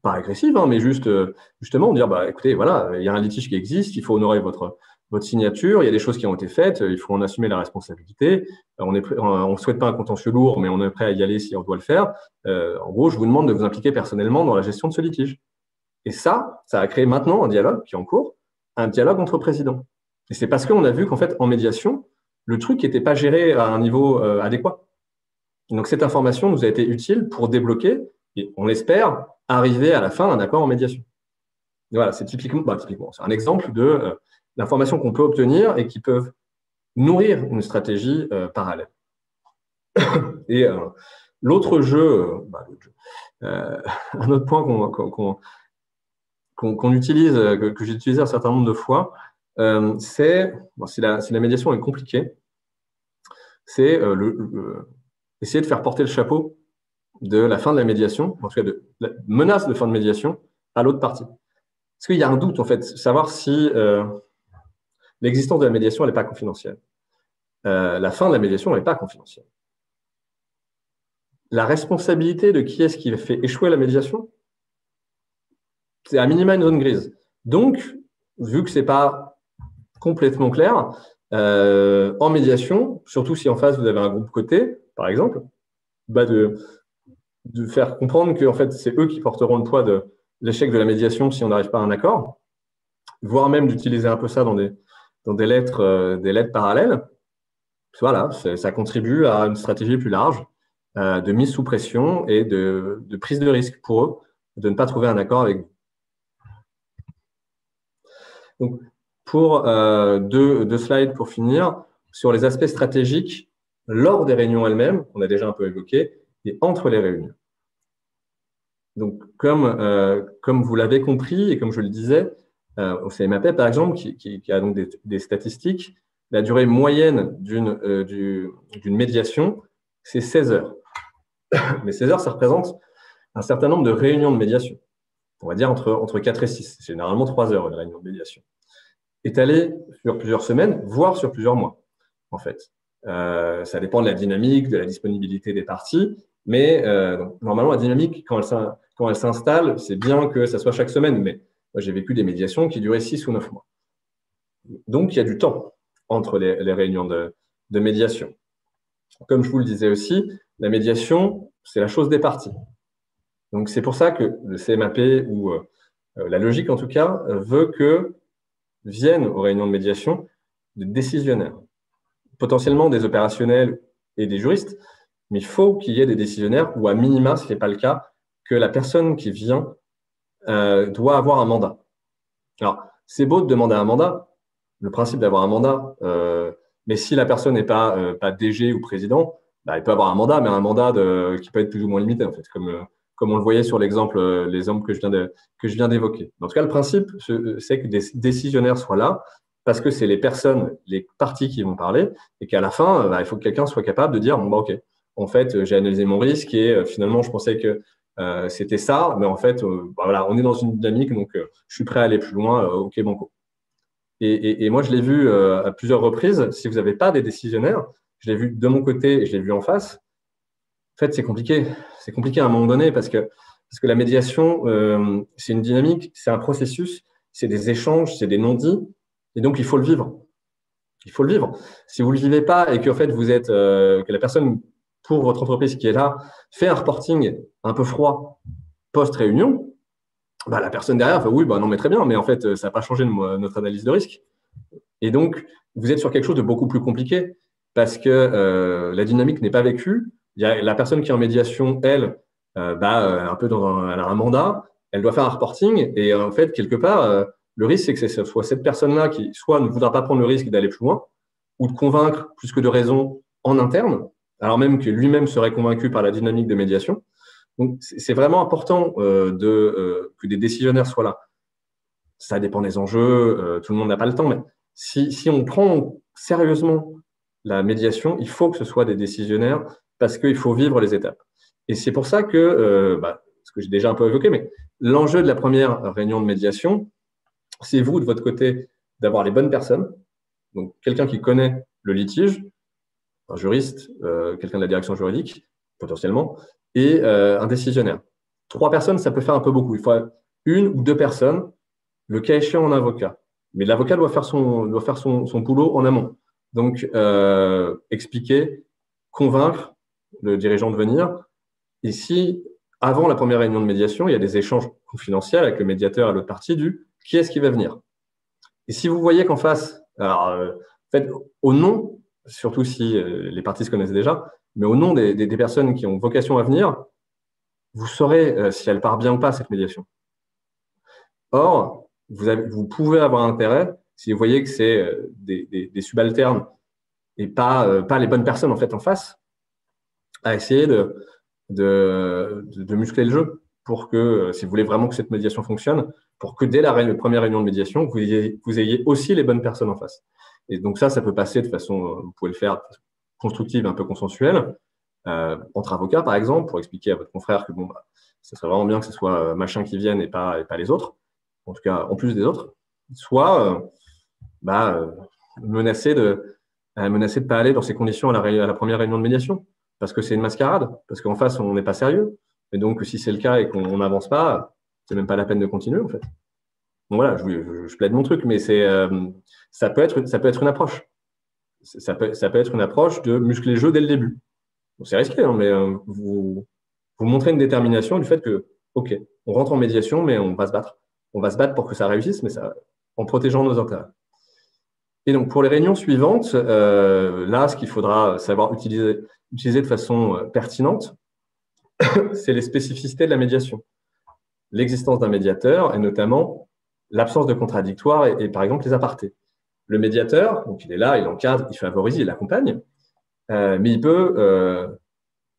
pas agressive, hein, mais justement dire, bah, écoutez, voilà, il y a un litige qui existe, il faut honorer votre signature, il y a des choses qui ont été faites, il faut en assumer la responsabilité. On ne souhaite pas un contentieux lourd, mais on est prêt à y aller si on doit le faire. En gros, je vous demande de vous impliquer personnellement dans la gestion de ce litige. Et ça a créé maintenant un dialogue qui est en cours, un dialogue entre présidents. Et c'est parce qu'on a vu qu'en fait, en médiation, le truc n'était pas géré à un niveau adéquat. Donc, cette information nous a été utile pour débloquer, et on l'espère, arriver à la fin d'un accord en médiation. Et voilà, c'est typiquement, c'est un exemple de l'information qu'on peut obtenir et qui peuvent nourrir une stratégie parallèle. Et l'autre jeu, un autre point qu'on utilise, que j'ai utilisé un certain nombre de fois, c'est, si la médiation est compliquée, c'est essayer de faire porter le chapeau de la fin de la médiation, en tout cas de la menace de fin de médiation, à l'autre partie. Parce qu'il y a un doute, en fait, savoir si l'existence de la médiation, elle n'est pas confidentielle. La fin de la médiation, elle n'est pas confidentielle. La responsabilité de qui est-ce qui fait échouer la médiation, c'est à minima une zone grise. Donc, vu que ce n'est pas complètement clair, en médiation, surtout si en face vous avez un groupe coté, par exemple, bah de faire comprendre que en fait, c'est eux qui porteront le poids de l'échec de la médiation si on n'arrive pas à un accord, voire même d'utiliser un peu ça dans des lettres parallèles. Voilà, ça contribue à une stratégie plus large de mise sous pression et de prise de risque pour eux de ne pas trouver un accord avec vous. Donc, pour deux slides pour finir, sur les aspects stratégiques lors des réunions elles-mêmes, on a déjà un peu évoqué, et entre les réunions. Donc, comme vous l'avez compris et comme je le disais, au CMAP, par exemple, qui a donc des statistiques, la durée moyenne d'une médiation, c'est 16 heures. Mais 16 heures, ça représente un certain nombre de réunions de médiation. On va dire entre 4 et 6. C'est généralement 3 heures, une réunion de médiation. Étalée sur plusieurs semaines, voire sur plusieurs mois, en fait. Ça dépend de la dynamique, de la disponibilité des parties, mais donc, normalement, la dynamique, quand elle s'installe, c'est bien que ça soit chaque semaine, mais moi, j'ai vécu des médiations qui duraient 6 ou 9 mois. Donc, il y a du temps entre les réunions de médiation. Comme je vous le disais aussi, la médiation, c'est la chose des parties. Donc, c'est pour ça que le CMAP, ou la logique en tout cas, veut que viennent aux réunions de médiation des décisionnaires, potentiellement des opérationnels et des juristes, mais il faut qu'il y ait des décisionnaires, ou à minima, ce n'est pas le cas, que la personne qui vient doit avoir un mandat. Alors, c'est beau de demander un mandat, le principe d'avoir un mandat, mais si la personne n'est pas DG ou président, bah, il peut avoir un mandat, mais un mandat qui peut être plus ou moins limité, en fait, comme on le voyait sur l'exemple que je viens d'évoquer. En tout cas, le principe, c'est que des décisionnaires soient là, parce que c'est les personnes, les parties qui vont parler, et qu'à la fin, il faut que quelqu'un soit capable de dire, bon, bah, OK, en fait, j'ai analysé mon risque et finalement, je pensais que c'était ça, mais en fait, voilà, on est dans une dynamique, donc je suis prêt à aller plus loin, OK, banco. Et moi, je l'ai vu à plusieurs reprises, si vous n'avez pas des décisionnaires, je l'ai vu de mon côté et je l'ai vu en face, en fait, c'est compliqué. C'est compliqué à un moment donné parce que la médiation, c'est une dynamique, c'est un processus, c'est des échanges, c'est des non-dits, et donc il faut le vivre. Il faut le vivre. Si vous ne le vivez pas et que en fait, vous êtes, que la personne pour votre entreprise qui est là fait un reporting un peu froid post-réunion, bah, la personne derrière fait oui, bah non, mais très bien, mais en fait, ça n'a pas changé notre analyse de risque. Et donc, vous êtes sur quelque chose de beaucoup plus compliqué parce que la dynamique n'est pas vécue. Il y a la personne qui est en médiation, elle, un peu elle a un mandat, elle doit faire un reporting et en fait, quelque part, le risque, c'est que ce soit cette personne-là qui soit ne voudra pas prendre le risque d'aller plus loin ou de convaincre plus que de raison en interne, alors même que lui-même serait convaincu par la dynamique de médiation. Donc, c'est vraiment important que des décisionnaires soient là. Ça dépend des enjeux, tout le monde n'a pas le temps, mais si on prend sérieusement la médiation, il faut que ce soit des décisionnaires parce qu'il faut vivre les étapes. Et c'est pour ça que, ce que j'ai déjà un peu évoqué, mais l'enjeu de la première réunion de médiation, c'est vous, de votre côté, d'avoir les bonnes personnes. Donc, quelqu'un qui connaît le litige, un juriste, quelqu'un de la direction juridique, potentiellement, et un décisionnaire. 3 personnes, ça peut faire un peu beaucoup. Il faut 1 ou 2 personnes, le cas échéant, un avocat. Mais l'avocat doit faire son boulot en amont. Donc, expliquer, convaincre le dirigeant de venir. Et si, avant la première réunion de médiation, il y a des échanges confidentiels avec le médiateur et l'autre partie du qui est-ce qui va venir. Et si vous voyez qu'en face, alors, en fait, au nom, surtout si les parties se connaissent déjà, mais au nom des personnes qui ont vocation à venir, vous saurez si elle part bien ou pas, cette médiation. Or, vous pouvez avoir intérêt, si vous voyez que c'est des subalternes et pas les bonnes personnes en fait en face, à essayer de muscler le jeu pour que, si vous voulez vraiment que cette médiation fonctionne, pour que dès la première réunion de médiation, vous ayez aussi les bonnes personnes en face. Et donc ça peut passer de façon, vous pouvez le faire constructive, un peu consensuelle, entre avocats par exemple, pour expliquer à votre confrère que bon, ça serait vraiment bien que ce soit machin qui vienne et pas les autres, en tout cas en plus des autres, soit menacer de pas aller dans ces conditions à la première réunion de médiation, parce que c'est une mascarade, parce qu'en face on n'est pas sérieux, et donc si c'est le cas et qu'on n'avance pas, c'est même pas la peine de continuer en fait. Donc voilà, je plaide mon truc, mais ça peut être une approche. Ça peut être une approche de muscler le jeu dès le début. Bon, c'est risqué, hein, mais vous montrez une détermination du fait que, ok, on rentre en médiation, mais on va se battre. On va se battre pour que ça réussisse, mais en protégeant nos intérêts. Et donc, pour les réunions suivantes, là, ce qu'il faudra savoir utiliser de façon pertinente, c'est les spécificités de la médiation. L'existence d'un médiateur et notamment l'absence de contradictoire et par exemple les apartés. Le médiateur, donc il est là, il encadre, il favorise, il accompagne, mais il peut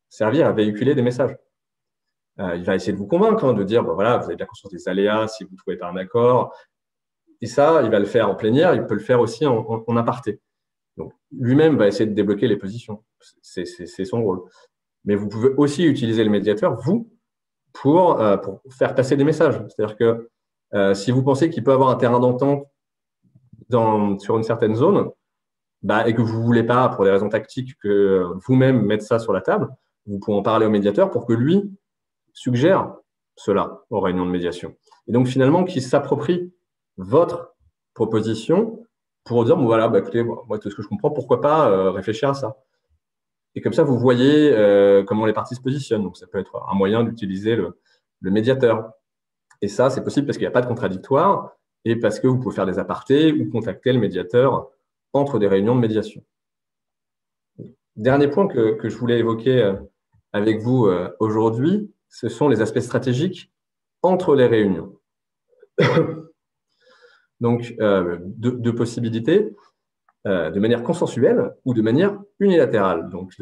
servir à véhiculer des messages. Il va essayer de vous convaincre, hein, de dire, bon, voilà, vous avez bien conscience des aléas, si vous ne trouvez pas un accord. Et ça, il va le faire en plénière, il peut le faire aussi en aparté. Donc, lui-même va essayer de débloquer les positions. C'est son rôle. Mais vous pouvez aussi utiliser le médiateur, vous, pour faire passer des messages. C'est-à-dire que si vous pensez qu'il peut avoir un terrain d'entente sur une certaine zone, et que vous ne voulez pas, pour des raisons tactiques, que vous-même mettre ça sur la table, vous pouvez en parler au médiateur pour que lui suggère cela aux réunions de médiation. Et donc, finalement, qu'il s'approprie votre proposition pour dire, bon, voilà, écoutez, moi, tout ce que je comprends, pourquoi pas réfléchir à ça. Et comme ça, vous voyez comment les parties se positionnent. Donc, ça peut être un moyen d'utiliser le médiateur. Et ça, c'est possible parce qu'il n'y a pas de contradictoire et parce que vous pouvez faire des apartés ou contacter le médiateur entre des réunions de médiation. Dernier point que je voulais évoquer avec vous aujourd'hui, ce sont les aspects stratégiques entre les réunions. Donc, deux possibilités, de manière consensuelle ou de manière unilatérale. Donc,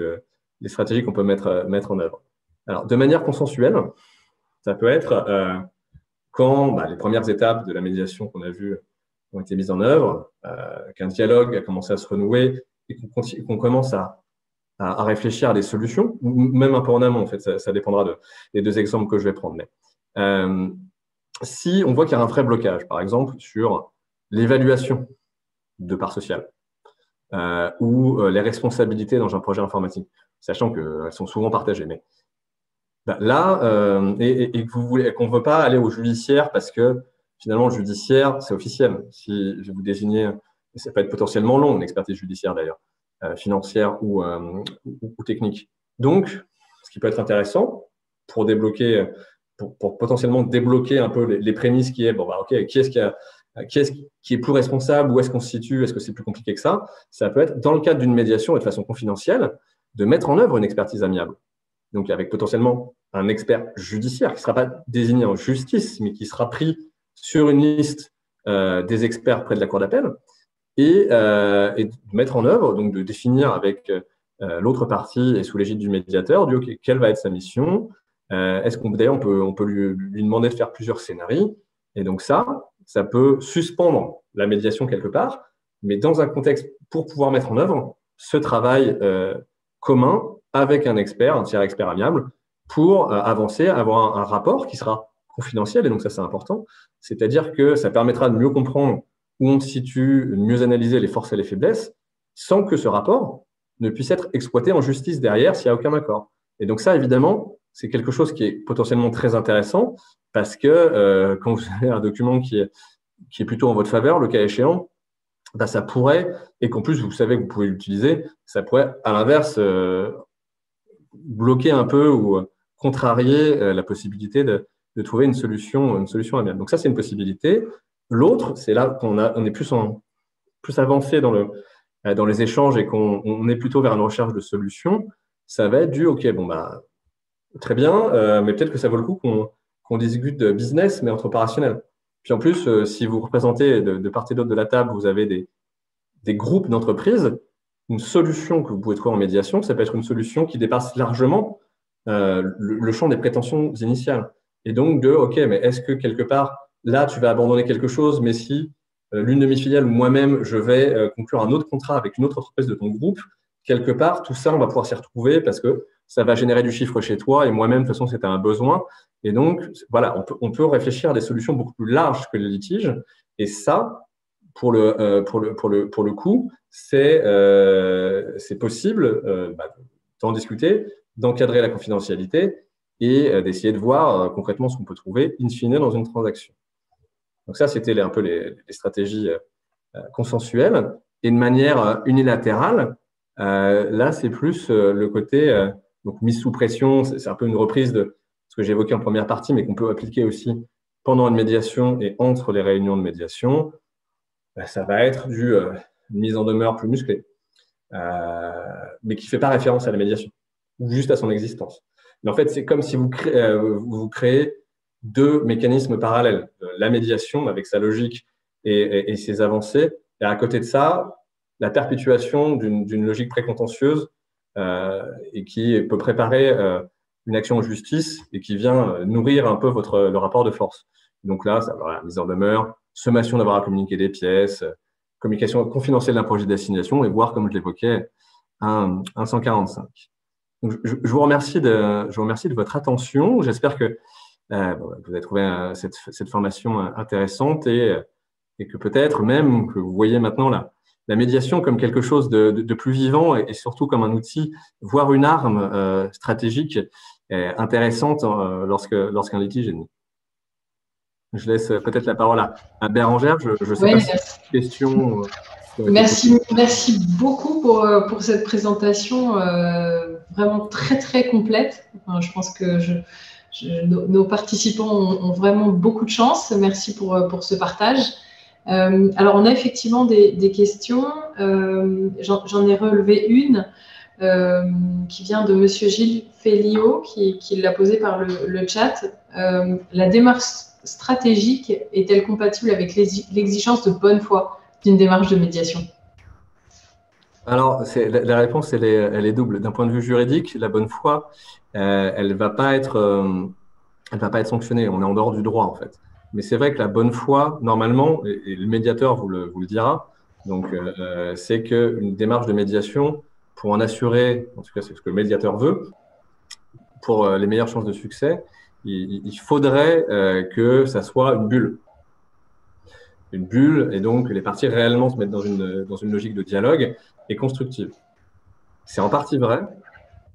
les stratégies qu'on peut mettre en œuvre. Alors, de manière consensuelle, ça peut être quand les premières étapes de la médiation qu'on a vues ont été mises en œuvre, qu'un dialogue a commencé à se renouer et qu'on commence à réfléchir à des solutions, ou même un peu en amont, en fait, ça dépendra des 2 exemples que je vais prendre. Mais si on voit qu'il y a un vrai blocage, par exemple, sur l'évaluation de parts sociales ou les responsabilités dans un projet informatique, sachant qu'elles sont souvent partagées. Mais là, et qu'on ne veut pas aller au judiciaire parce que finalement, le judiciaire, c'est officiel. Si je vous désignez, ça peut être potentiellement long, une expertise judiciaire d'ailleurs, financière ou technique. Donc, ce qui peut être intéressant pour débloquer, pour potentiellement débloquer un peu les prémices qui est, ok, qui est-ce qui est plus responsable, où est-ce qu'on se situe, est-ce que c'est plus compliqué que ça? Ça peut être, dans le cadre d'une médiation et de façon confidentielle, de mettre en œuvre une expertise amiable. Donc, avec potentiellement un expert judiciaire qui ne sera pas désigné en justice, mais qui sera pris sur une liste des experts près de la cour d'appel et de mettre en œuvre, donc de définir avec l'autre partie et sous l'égide du médiateur, ok, quelle va être sa mission, est-ce qu'on d'ailleurs on peut lui demander de faire plusieurs scénarios, et donc ça peut suspendre la médiation quelque part, mais dans un contexte pour pouvoir mettre en œuvre, ce travail commun avec un expert, un tiers expert amiable, pour avancer, avoir un rapport qui sera confidentiel, et donc ça c'est important, c'est-à-dire que ça permettra de mieux comprendre où on se situe, de mieux analyser les forces et les faiblesses, sans que ce rapport ne puisse être exploité en justice derrière s'il n'y a aucun accord. Et donc ça, évidemment, c'est quelque chose qui est potentiellement très intéressant, parce que quand vous avez un document qui est plutôt en votre faveur, le cas échéant, bah, ça pourrait, et qu'en plus vous savez que vous pouvez l'utiliser, ça pourrait à l'inverse bloquer un peu ou contrarier la possibilité de trouver une solution amiable. Donc ça, c'est une possibilité. L'autre, c'est là qu'on est plus avancé dans les échanges et qu'on est plutôt vers une recherche de solutions. Ça va être du OK, bon bah très bien, mais peut-être que ça vaut le coup qu'on discute de business, mais entre opérationnel. Puis en plus, si vous représentez de part et d'autre de la table, vous avez des groupes d'entreprises, une solution que vous pouvez trouver en médiation, ça peut être une solution qui dépasse largement le champ des prétentions initiales. Et donc OK, mais est-ce que quelque part, là, tu vas abandonner quelque chose, mais si l'une de mes filiales ou moi-même, je vais conclure un autre contrat avec une autre entreprise de ton groupe, quelque part, tout ça, on va pouvoir s'y retrouver parce que ça va générer du chiffre chez toi et moi-même, de toute façon, c'était un besoin. Et donc, voilà, on peut réfléchir à des solutions beaucoup plus larges que les litiges. Et ça, pour le coup, c'est possible d'en discuter, d'encadrer la confidentialité et d'essayer de voir concrètement ce qu'on peut trouver in fine dans une transaction. Donc ça, c'était un peu les stratégies consensuelles. Et de manière unilatérale, là, c'est plus le côté donc mise sous pression. C'est un peu une reprise de ce que j'ai évoqué en première partie, mais qu'on peut appliquer aussi pendant une médiation et entre les réunions de médiation. Ça va être une mise en demeure plus musclée, mais qui ne fait pas référence à la médiation, ou juste à son existence. Mais en fait, c'est comme si vous créez deux mécanismes parallèles. La médiation, avec sa logique et ses avancées, et à côté de ça, la perpétuation d'une logique précontentieuse et qui peut préparer une action en justice et qui vient nourrir un peu le rapport de force. Donc là, ça va avoir la mise en demeure, sommation d'avoir à communiquer des pièces, communication confidentielle d'un projet d'assignation et voire, comme je l'évoquais, un 145. Donc, je vous remercie de votre attention. J'espère que vous avez trouvé cette formation intéressante et que peut-être même que vous voyez maintenant la médiation comme quelque chose de plus vivant et surtout comme un outil, voire une arme stratégique intéressante lorsqu'un litige est né. Je laisse peut-être la parole à Bérangère. Je sais pas si question. Merci beaucoup pour cette présentation vraiment très très complète. Enfin, je pense que nos participants ont vraiment beaucoup de chance. Merci pour ce partage. Alors, on a effectivement des questions. J'en ai relevé une qui vient de Monsieur Gilles Féliot, qui l'a posée par le chat. La démarche stratégique est-elle compatible avec l'exigence de bonne foi d'une démarche de médiation? Alors, la réponse, elle est double. D'un point de vue juridique, la bonne foi, elle va pas être sanctionnée. On est en dehors du droit, en fait. Mais c'est vrai que la bonne foi, normalement, et le médiateur vous le dira, donc c'est qu'une démarche de médiation, pour en assurer, en tout cas c'est ce que le médiateur veut, pour les meilleures chances de succès, il faudrait que ça soit une bulle. Une bulle, et donc les parties réellement se mettent dans une logique de dialogue et constructive. C'est en partie vrai,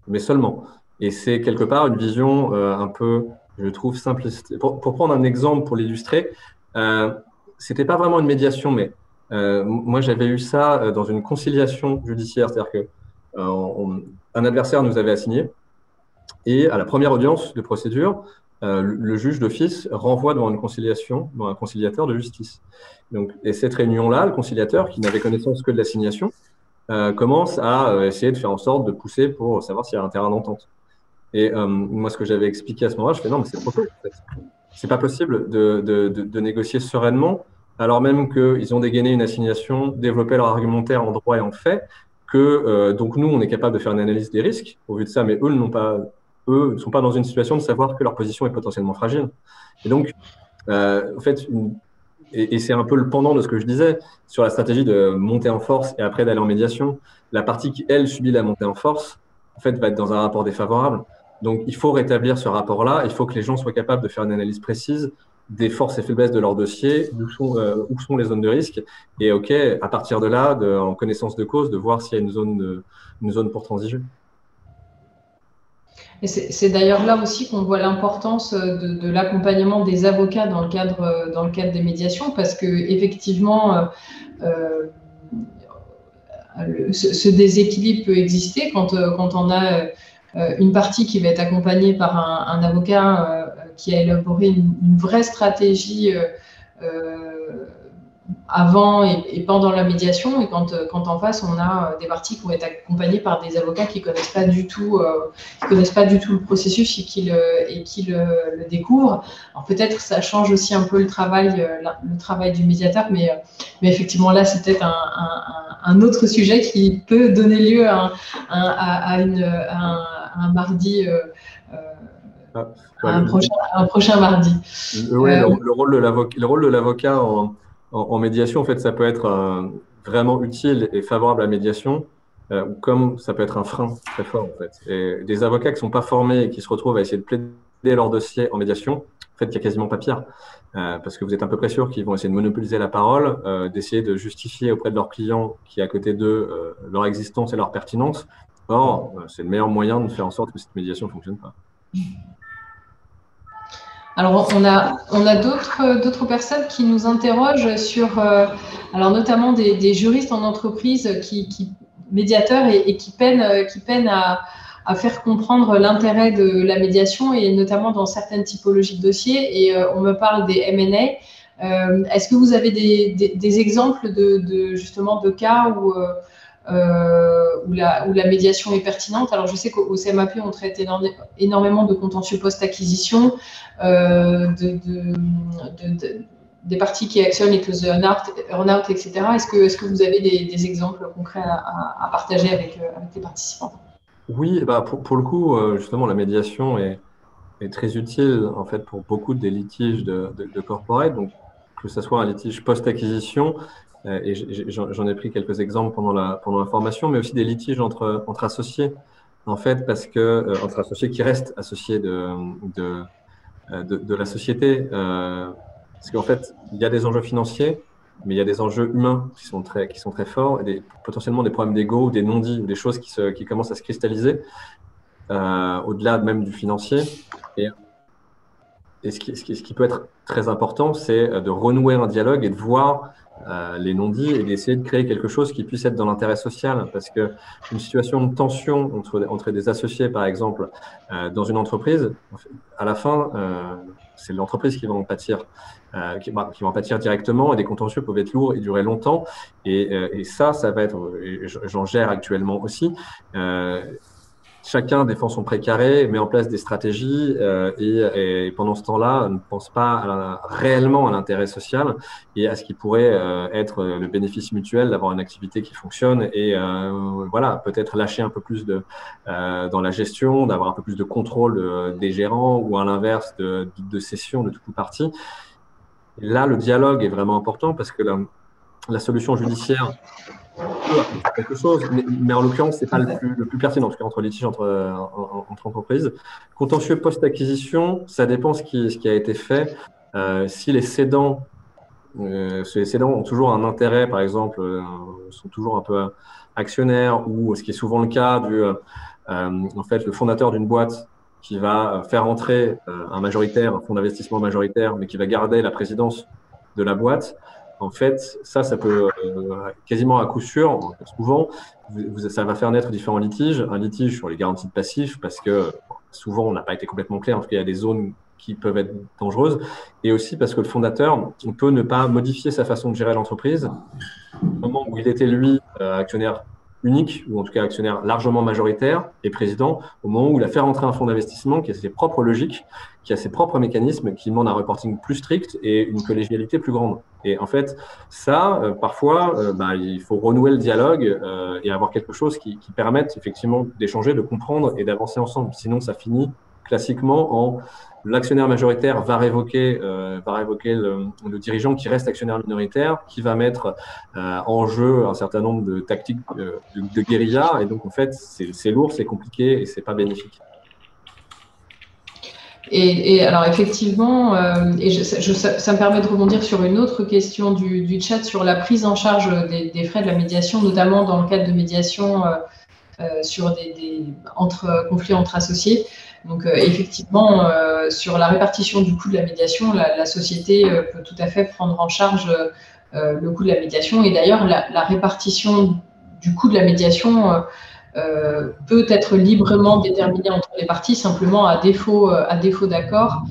mais seulement. Et c'est quelque part une vision un peu, je trouve, simpliste. Pour prendre un exemple, pour l'illustrer, c'était pas vraiment une médiation, mais moi j'avais eu ça dans une conciliation judiciaire, c'est-à-dire que un adversaire nous avait assigné, et à la première audience de procédure, le juge d'office renvoie devant un conciliateur de justice. Donc, et cette réunion-là, le conciliateur, qui n'avait connaissance que de l'assignation, commence à essayer de faire en sorte de pousser pour savoir s'il y a un terrain d'entente. Et moi, ce que j'avais expliqué à ce moment-là, je fais non, mais c'est trop tôt. En fait. C'est pas possible de négocier sereinement, alors même qu'ils ont dégainé une assignation, développé leur argumentaire en droit et en fait, que donc nous, on est capable de faire une analyse des risques au vu de ça, mais eux ne sont pas dans une situation de savoir que leur position est potentiellement fragile. Et donc, en fait, Et c'est un peu le pendant de ce que je disais sur la stratégie de monter en force et après d'aller en médiation. La partie qui, elle, subit la montée en force, en fait, va être dans un rapport défavorable. Donc, il faut rétablir ce rapport-là. Il faut que les gens soient capables de faire une analyse précise des forces et faiblesses de leur dossier, où sont les zones de risque. Et OK, à partir de là, en connaissance de cause, de voir s'il y a une zone pour transiger. Et c'est d'ailleurs là aussi qu'on voit l'importance de l'accompagnement des avocats dans le cadre des médiations, parce que effectivement, ce déséquilibre peut exister quand on a une partie qui va être accompagnée par un avocat qui a élaboré une vraie stratégie avant et pendant la médiation, et quand en face on a des parties qui vont être accompagnées par des avocats qui connaissent pas du tout le processus et qui le découvrent. Alors peut-être ça change aussi un peu le travail du médiateur, mais effectivement là c'est peut-être un autre sujet qui peut donner lieu à un mardi. Un prochain mardi. Le rôle de l'avocat en médiation, en fait, ça peut être vraiment utile et favorable à la médiation, comme ça peut être un frein très fort, en fait. Et des avocats qui ne sont pas formés et qui se retrouvent à essayer de plaider leur dossier en médiation, en fait, il n'y a quasiment pas pire. Parce que vous êtes à peu près sûr qu'ils vont essayer de monopoliser la parole, d'essayer de justifier auprès de leurs clients qui est à côté d'eux leur existence et leur pertinence. Or, c'est le meilleur moyen de faire en sorte que cette médiation ne fonctionne pas. Alors, on a d'autres personnes qui nous interrogent sur, alors notamment des juristes en entreprise médiateurs et qui peinent à faire comprendre l'intérêt de la médiation, et notamment dans certaines typologies de dossiers. Et on me parle des M&A. Est-ce que vous avez des exemples justement de cas où la médiation est pertinente? Alors, je sais qu'au CMAP, on traite énormément de contentieux post-acquisition, des parties qui actionnent les clauses de earn-out, etc. Est-ce que vous avez des exemples concrets à partager avec les participants? Oui, pour le coup, justement, la médiation est très utile en fait pour beaucoup des litiges de corporate, donc que ce soit un litige post-acquisition, et j'en ai pris quelques exemples pendant la formation, mais aussi des litiges entre associés, en fait, parce que entre associés qui restent associés de la société, parce qu'en fait, il y a des enjeux financiers, mais il y a des enjeux humains qui sont très forts, et potentiellement des problèmes d'ego ou des non-dits ou des choses qui commencent à se cristalliser au-delà même du financier. Et ce qui peut être très important, c'est de renouer un dialogue et de voir les non-dits et d'essayer de créer quelque chose qui puisse être dans l'intérêt social. Parce que une situation de tension entre des associés, par exemple, dans une entreprise, à la fin, c'est l'entreprise qui va en pâtir, qui va en pâtir directement, et des contentieux peuvent être lourds et durer longtemps. Et ça va être, j'en gère actuellement aussi. Chacun défend son précaré, met en place des stratégies et pendant ce temps-là ne pense pas réellement à l'intérêt social et à ce qui pourrait être le bénéfice mutuel d'avoir une activité qui fonctionne, et voilà, peut-être lâcher un peu plus dans la gestion, d'avoir un peu plus de contrôle des gérants, ou à l'inverse de cession de tout ou partie. Et là, le dialogue est vraiment important, parce que la solution judiciaire quelque chose, mais en l'occurrence, c'est pas le plus pertinent, en tout cas entre litiges entre entreprises. Contentieux post-acquisition, ça dépend ce qui a été fait. Si les cédants ont toujours un intérêt, par exemple, sont toujours un peu actionnaires, ou ce qui est souvent le cas en fait, le fondateur d'une boîte qui va faire entrer un fonds d'investissement majoritaire, mais qui va garder la présidence de la boîte. En fait, ça peut quasiment à coup sûr, souvent, ça va faire naître différents litiges. Un litige sur les garanties de passifs, parce que souvent, on n'a pas été complètement clair. En tout cas, il y a des zones qui peuvent être dangereuses. Et aussi parce que le fondateur, on peut ne pas modifier sa façon de gérer l'entreprise. Au moment où il était, lui, actionnaire unique, ou en tout cas actionnaire largement majoritaire et président, au moment où il a fait rentrer un fonds d'investissement qui a ses propres logiques, qui a ses propres mécanismes, qui demande un reporting plus strict et une collégialité plus grande. Et en fait, ça, parfois, il faut renouer le dialogue et avoir quelque chose qui permette effectivement d'échanger, de comprendre et d'avancer ensemble. Sinon, ça finit classiquement, l'actionnaire majoritaire va révoquer le dirigeant qui reste actionnaire minoritaire, qui va mettre en jeu un certain nombre de tactiques de guérilla. Et donc, en fait, c'est lourd, c'est compliqué et c'est pas bénéfique. Et alors effectivement, ça me permet de rebondir sur une autre question du chat sur la prise en charge des frais de la médiation, notamment dans le cadre de médiation sur conflits entre associés. Donc effectivement, sur la répartition du coût de la médiation, la société peut tout à fait prendre en charge le coût de la médiation. Et d'ailleurs, la répartition du coût de la médiation peut être librement déterminé entre les parties, simplement à défaut d'accord.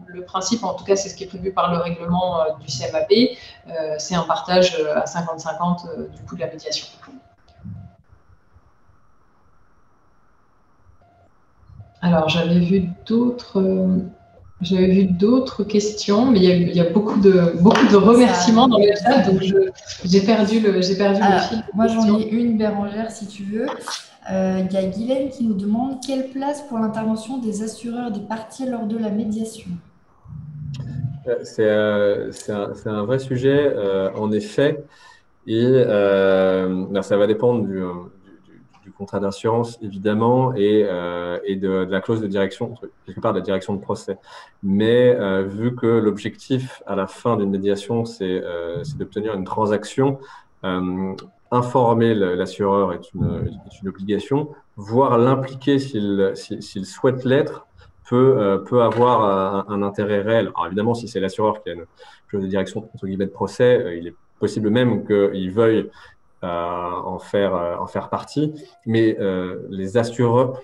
Le principe, en tout cas, c'est ce qui est prévu par le règlement du CMAP, c'est un partage à 50-50 du coût de la médiation. Alors, j'avais vu d'autres questions, mais il y a beaucoup de remerciements dans le chat, donc j'ai perdu le fil. Moi, j'en ai une, Bérangère, si tu veux. Il y a Guylaine qui nous demande quelle place pour l'intervention des assureurs des parties lors de la médiation. C'est un vrai sujet, en effet, et ça va dépendre du contrat d'assurance, évidemment, et de la clause de direction, quelque part de la direction de procès. Mais vu que l'objectif à la fin d'une médiation, c'est d'obtenir une transaction, informer l'assureur est une obligation, voire l'impliquer s'il souhaite l'être, peut avoir un intérêt réel. Alors évidemment, si c'est l'assureur qui a une clause de direction entre guillemets de procès, il est possible même qu'il veuille en faire partie, mais les assureurs,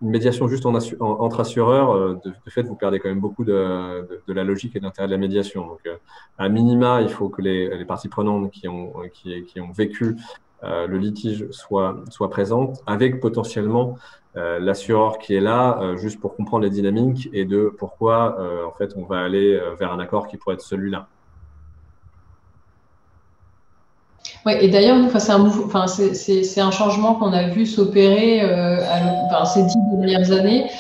une médiation juste entre assureurs, de fait, vous perdez quand même beaucoup de la logique et de l'intérêt de la médiation. Donc, à minima, il faut que les parties prenantes qui ont vécu le litige soient présentes, avec potentiellement l'assureur qui est là, juste pour comprendre les dynamiques et de pourquoi, en fait, on va aller vers un accord qui pourrait être celui-là. Ouais, et d'ailleurs, c'est un changement qu'on a vu s'opérer ces 10 dernières années,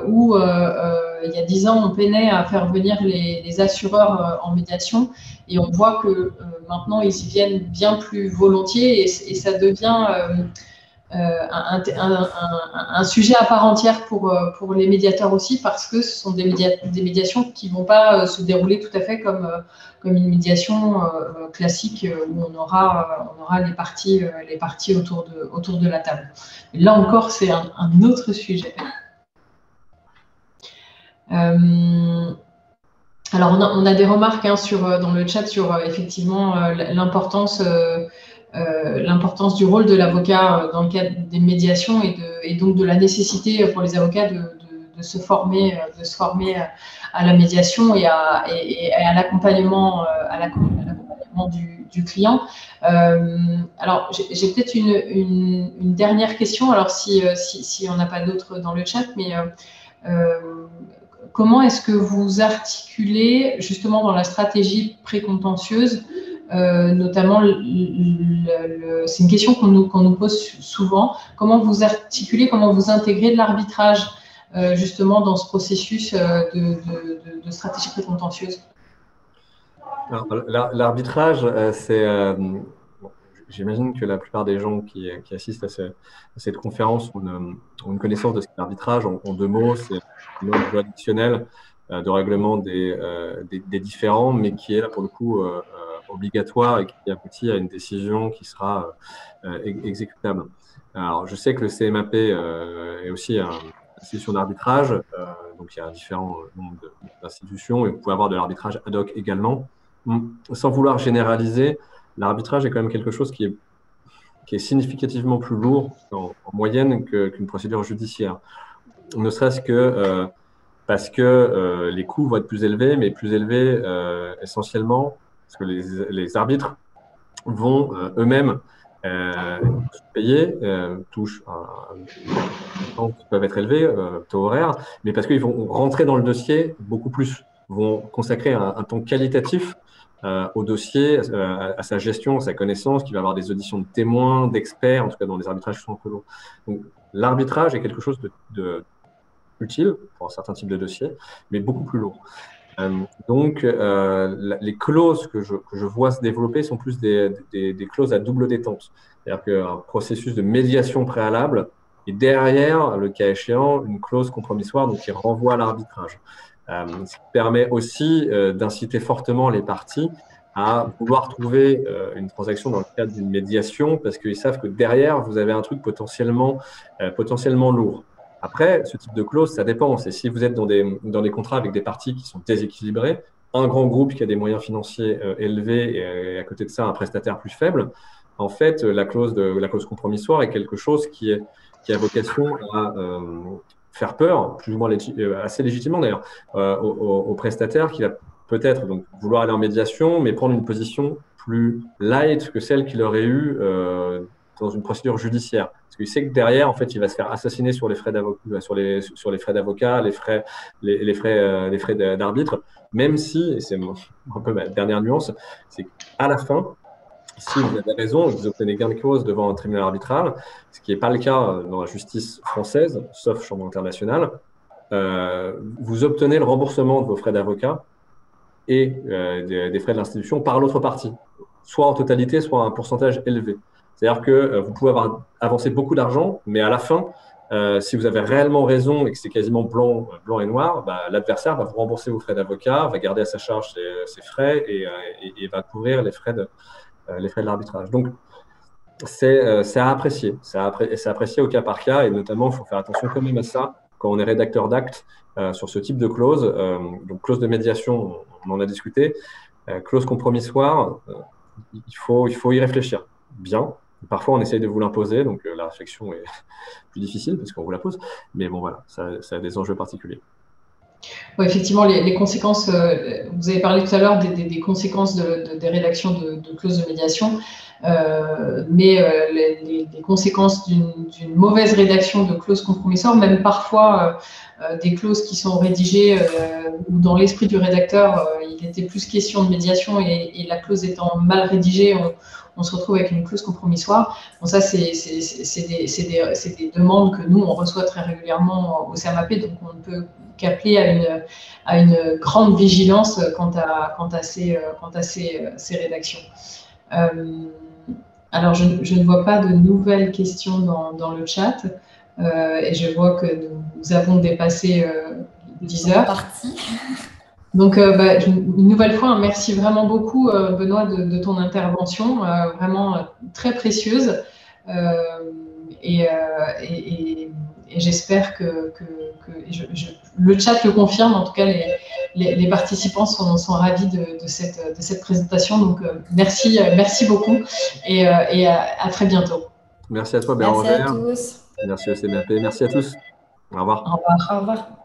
où il y a 10 ans, on peinait à faire venir les assureurs en médiation, et on voit que maintenant, ils y viennent bien plus volontiers, et ça devient un sujet à part entière pour les médiateurs aussi, parce que ce sont des médiations qui ne vont pas se dérouler tout à fait comme une médiation classique où on aura les parties autour de la table. Là encore, c'est un autre sujet. Alors, on a des remarques dans le chat sur effectivement l'importance du rôle de l'avocat dans le cadre des médiations et donc de la nécessité pour les avocats de se former à la médiation et à l'accompagnement du client. Alors, j'ai peut-être une dernière question, alors si on n'a pas d'autres dans le chat, mais comment est-ce que vous articulez justement dans la stratégie précontentieuse, notamment, c'est une question qu'on nous pose souvent, comment vous articulez, comment vous intégrez de l'arbitrage justement dans ce processus de stratégie précontentieuse? L'arbitrage, j'imagine que la plupart des gens qui assistent à cette conférence ont une connaissance de cet arbitrage. En 2 mots, c'est une loi additionnelle de règlement des différends, mais qui est là pour le coup obligatoire et qui aboutit à une décision qui sera exécutable. Alors, je sais que le CMAP est aussi une institution d'arbitrage, donc il y a différents nombres d'institutions, et vous pouvez avoir de l'arbitrage ad hoc également. Sans vouloir généraliser, l'arbitrage est quand même quelque chose qui est significativement plus lourd en moyenne qu'une procédure judiciaire. Ne serait-ce que parce que les coûts vont être plus élevés, mais plus élevés essentiellement parce que les arbitres vont eux-mêmes payer, touchent un temps qui peuvent être élevés, taux horaire, mais parce qu'ils vont rentrer dans le dossier beaucoup plus, vont consacrer un temps qualitatif au dossier, à sa gestion, à sa connaissance, qui va avoir des auditions de témoins, d'experts, en tout cas dans les arbitrages qui sont un peu longs. Donc, l'arbitrage est quelque chose utile pour un certain type de dossier, mais beaucoup plus lourd. Donc, les clauses que je vois se développer sont plus des clauses à double détente. C'est-à-dire qu'un processus de médiation préalable et derrière, le cas échéant, une clause compromissoire donc qui renvoie à l'arbitrage. Ce qui permet aussi d'inciter fortement les parties à vouloir trouver une transaction dans le cadre d'une médiation parce qu'ils savent que derrière, vous avez un truc potentiellement lourd. Après, ce type de clause, ça dépend. C'est si vous êtes dans des contrats avec des parties qui sont déséquilibrées, un grand groupe qui a des moyens financiers élevés et à côté de ça, un prestataire plus faible, en fait, la clause compromissoire est quelque chose qui a vocation à faire peur, plus ou moins assez légitimement d'ailleurs, au prestataire qui va peut-être donc vouloir aller en médiation, mais prendre une position plus light que celle qu'il aurait eue dans une procédure judiciaire. Parce qu'il sait que derrière, en fait, il va se faire assassiner sur les frais d'avocat, sur les frais d'avocat, les frais d'arbitre, même si, et c'est un peu ma dernière nuance, c'est qu'à la fin, si vous avez raison et que vous obtenez gain de cause devant un tribunal arbitral, ce qui n'est pas le cas dans la justice française, sauf chambre internationale, vous obtenez le remboursement de vos frais d'avocat et des frais de l'institution par l'autre partie, soit en totalité, soit à un pourcentage élevé. C'est-à-dire que vous pouvez avoir avancé beaucoup d'argent, mais à la fin, si vous avez réellement raison et que c'est quasiment blanc et noir, l'adversaire va vous rembourser vos frais d'avocat, va garder à sa charge ses frais et va couvrir les frais de l'arbitrage. Donc, c'est à apprécier. C'est apprécié au cas par cas et notamment, il faut faire attention quand même à ça quand on est rédacteur d'actes sur ce type de clause. Donc, clause de médiation, on en a discuté. Clause compromissoire, il faut y réfléchir bien. Parfois, on essaye de vous l'imposer, donc la réflexion est plus difficile parce qu'on vous la pose. Mais bon, voilà, ça a des enjeux particuliers. Oui, effectivement, les conséquences, vous avez parlé tout à l'heure des conséquences des rédactions de clauses de médiation, mais les conséquences d'une mauvaise rédaction de clauses compromissoires, même parfois des clauses qui sont rédigées où dans l'esprit du rédacteur, il était plus question de médiation et la clause étant mal rédigée, on se retrouve avec une clause compromissoire. Bon, ça, c'est des demandes que nous, on reçoit très régulièrement au CMAP, donc on ne peut qu'appeler à une grande vigilance quant à ces rédactions. Alors, je ne vois pas de nouvelles questions dans le chat et je vois que nous avons dépassé 10 heures. Donc, une nouvelle fois, merci vraiment beaucoup, Benoît, de ton intervention, vraiment très précieuse. Et j'espère que le chat le confirme. En tout cas, les participants sont ravis de cette présentation. Donc, merci beaucoup et à très bientôt. Merci à toi, Bérangère. Merci à tous. Merci au CMAP. Merci à tous. Au revoir. Au revoir. Au revoir.